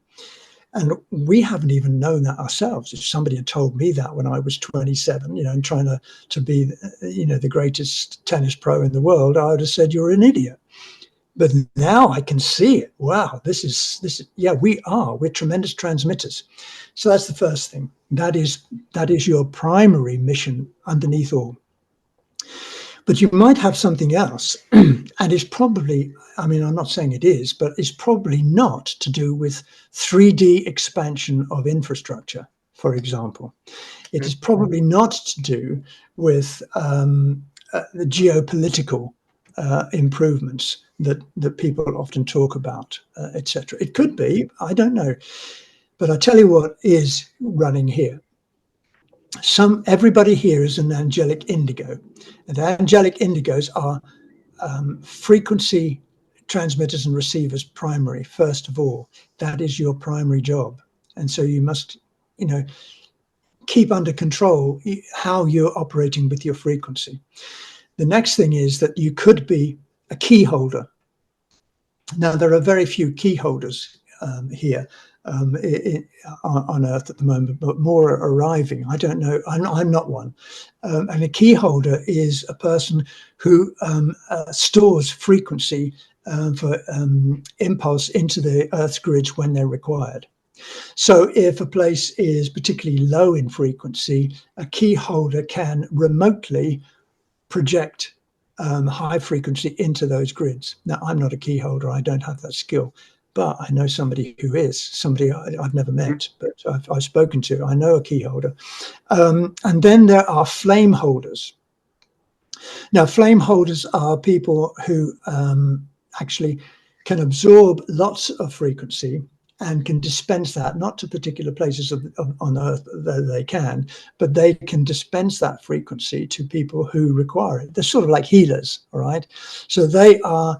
And we haven't even known that ourselves. If somebody had told me that when I was 27, and trying to be, the greatest tennis pro in the world, I would have said, you're an idiot. But now I can see it. Wow, we're tremendous transmitters. So that's the first thing. That is your primary mission underneath all. But you might have something else, and it's probably, I mean, I'm not saying it is, but it's probably not to do with 3D expansion of infrastructure, for example. It is probably not to do with the geopolitical improvements that people often talk about, etc. It could be, I don't know. But I tell you what is running here. Everybody here is an angelic indigo, and angelic indigos are frequency transmitters and receivers primary. First of all, that is your primary job, and so you must, you know, keep under control how you're operating with your frequency. The next thing is that you could be a key holder. Now, there are very few key holders here on Earth at the moment, but more are arriving. I don't know. I'm not one. And a key holder is a person who stores frequency for impulse into the Earth's grids when they're required. So if a place is particularly low in frequency, a key holder can remotely project high frequency into those grids. Now, I'm not a key holder. I don't have that skill, but I know somebody who is, somebody I've never met, but I've spoken to. I know a key holder. And then there are flame holders. Now, flame holders are people who actually can absorb lots of frequency and can dispense that, not to particular places on Earth that they can, but they can dispense that frequency to people who require it. They're sort of like healers, all right? So they are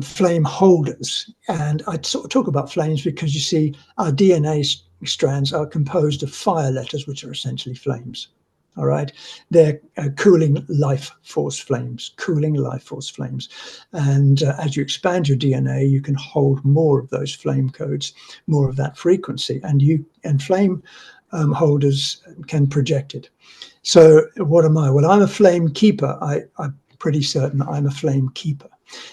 flame holders. And I sort of talk about flames because you see our DNA strands are composed of fire letters, which are essentially flames. All right, they're cooling life force flames, And as you expand your DNA, you can hold more of those flame codes, more of that frequency, and flame holders can project it. So what am I? Well, I'm a flame keeper. I'm pretty certain I'm a flame keeper.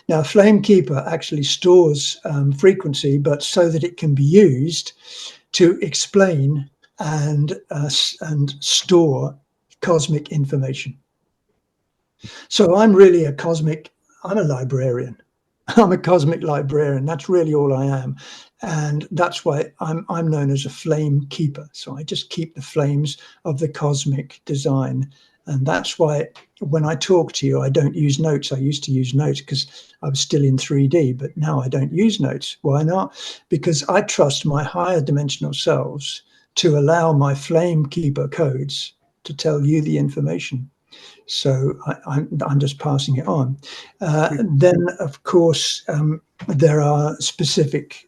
Now, a flame keeper actually stores frequency, but so that it can be used to explain and store cosmic information. So I'm really I'm a librarian. I'm a cosmic librarian. That's really all I am. And that's why I'm known as a flame keeper. So I just keep the flames of the cosmic design. And that's why when I talk to you, I don't use notes. I used to use notes because I was still in 3D, but now I don't use notes. Why not? Because I trust my higher dimensional selves to allow my flame keeper codes to tell you the information. So I'm just passing it on. Then, of course, there are specific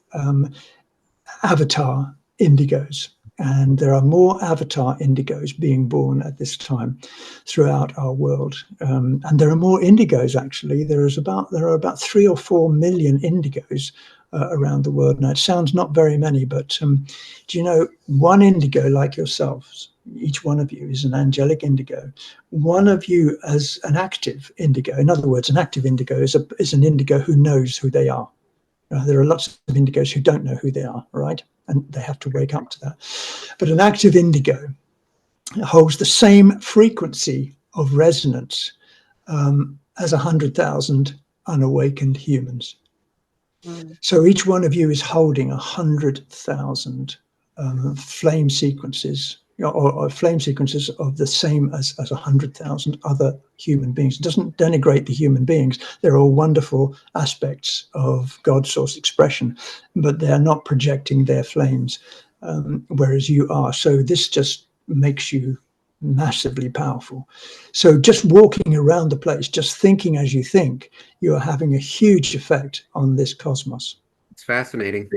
avatar indigos, and there are more avatar indigos being born at this time throughout our world. And there are more indigos, actually. There are about 3 or 4 million indigos around the world. Now, it sounds not very many, but do you know, one indigo like yourselves, each one of you is an angelic indigo. One of you as an active indigo. In other words, an active indigo is an indigo who knows who they are. There are lots of indigos who don't know who they are, right? And they have to wake up to that. But an active indigo holds the same frequency of resonance as 100,000 unawakened humans. So each one of you is holding 100,000 flame sequences, or flame sequences of the same as 100,000 other human beings. It doesn't denigrate the human beings. They're all wonderful aspects of God's source expression, but they're not projecting their flames, whereas you are. So this just makes you massively powerful. So just walking around the place, just thinking as you think, you are having a huge effect on this cosmos. It's fascinating.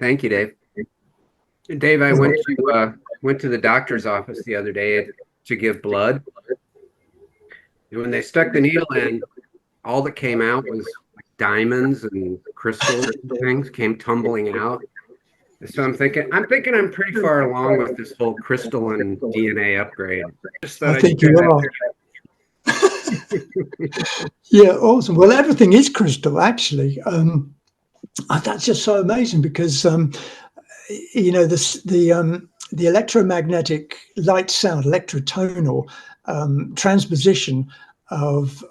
Thank you, Dave. Dave, I went to the doctor's office the other day to give blood. And when they stuck the needle in, all that came out was like diamonds and crystals and things came tumbling out. So I'm thinking I'm pretty far along with this whole crystal and DNA upgrade. I think you are. Yeah, awesome. Well, everything is crystal, actually. That's just so amazing because you know, the electromagnetic light sound, electrotonal transposition of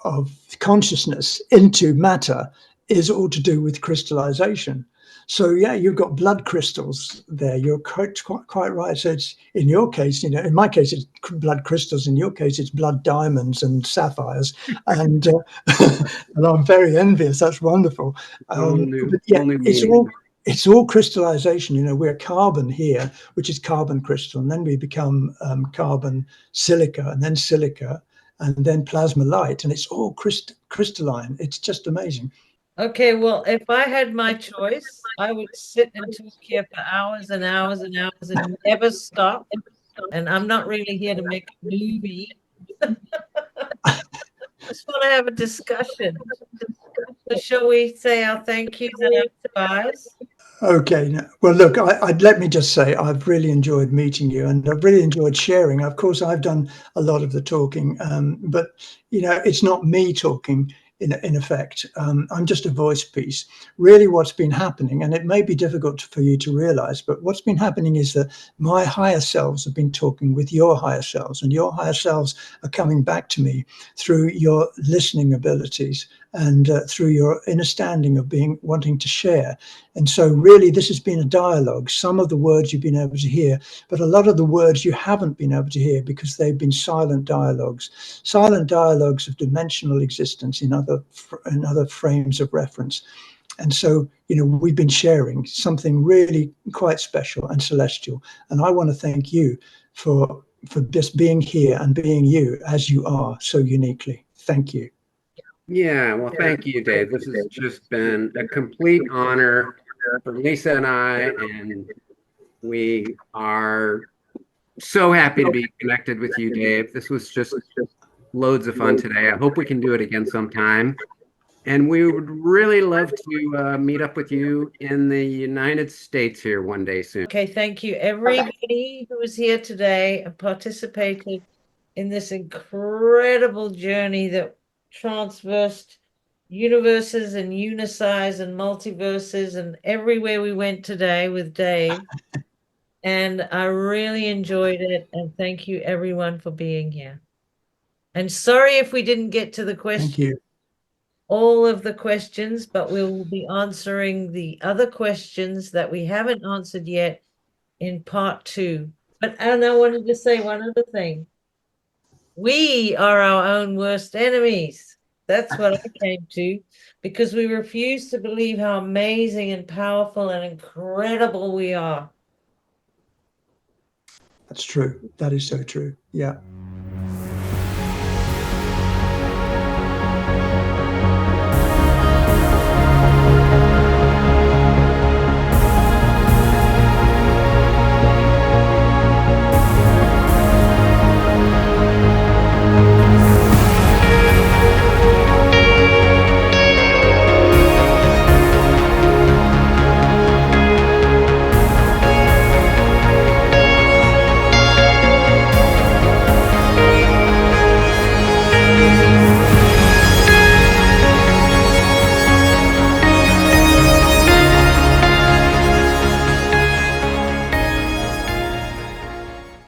consciousness into matter is all to do with crystallization. So yeah, you've got blood crystals there. You're quite right. So it's, in your case, you know, in my case, it's blood crystals. In your case, it's blood diamonds and sapphires. And, and I'm very envious. That's wonderful. But yeah, it's all crystallization. You know, we're carbon here, which is carbon crystal, and then we become carbon silica, and then silica, and then plasma light, and it's all crystalline. It's just amazing. Okay, well, if I had my choice, I would sit and talk here for hours and hours and hours and never stop. And I'm not really here to make a movie. Just want to have a discussion. So shall we say our thank yous and our goodbyes? Okay. Well, look, let me just say I've really enjoyed meeting you, and I've really enjoyed sharing. Of course, I've done a lot of the talking, but, you know, it's not me talking. In effect, I'm just a voice piece. Really, what's been happening, and it may be difficult for you to realize, but what's been happening is that my higher selves have been talking with your higher selves, and your higher selves are coming back to me through your listening abilities and through your understanding of wanting to share. And so really, this has been a dialogue. Some of the words you've been able to hear, but a lot of the words you haven't been able to hear because they've been silent dialogues of dimensional existence in other frames of reference. And so, you know, we've been sharing something really quite special and celestial. And I want to thank you for just being here and being you as you are so uniquely. Thank you. Yeah, well, thank you, Dave. This has just been a complete honor for Lisa and I, and we are so happy to be connected with you, Dave. This was just loads of fun today. I hope we can do it again sometime. And we would really love to meet up with you in the United States here one day soon. Okay, thank you, everybody who was here today and participated in this incredible journey that transversed universes and unisize and multiverses and everywhere we went today with Dave. And I really enjoyed it. And thank you, everyone, for being here. And sorry if we didn't get to the question. Thank you. All of the questions, but we'll be answering the other questions that we haven't answered yet in part 2. But Anna, I wanted to say one other thing. We are our own worst enemies. That's what I came to, because we refuse to believe how amazing and powerful and incredible we are. That's true. That is so true. Yeah.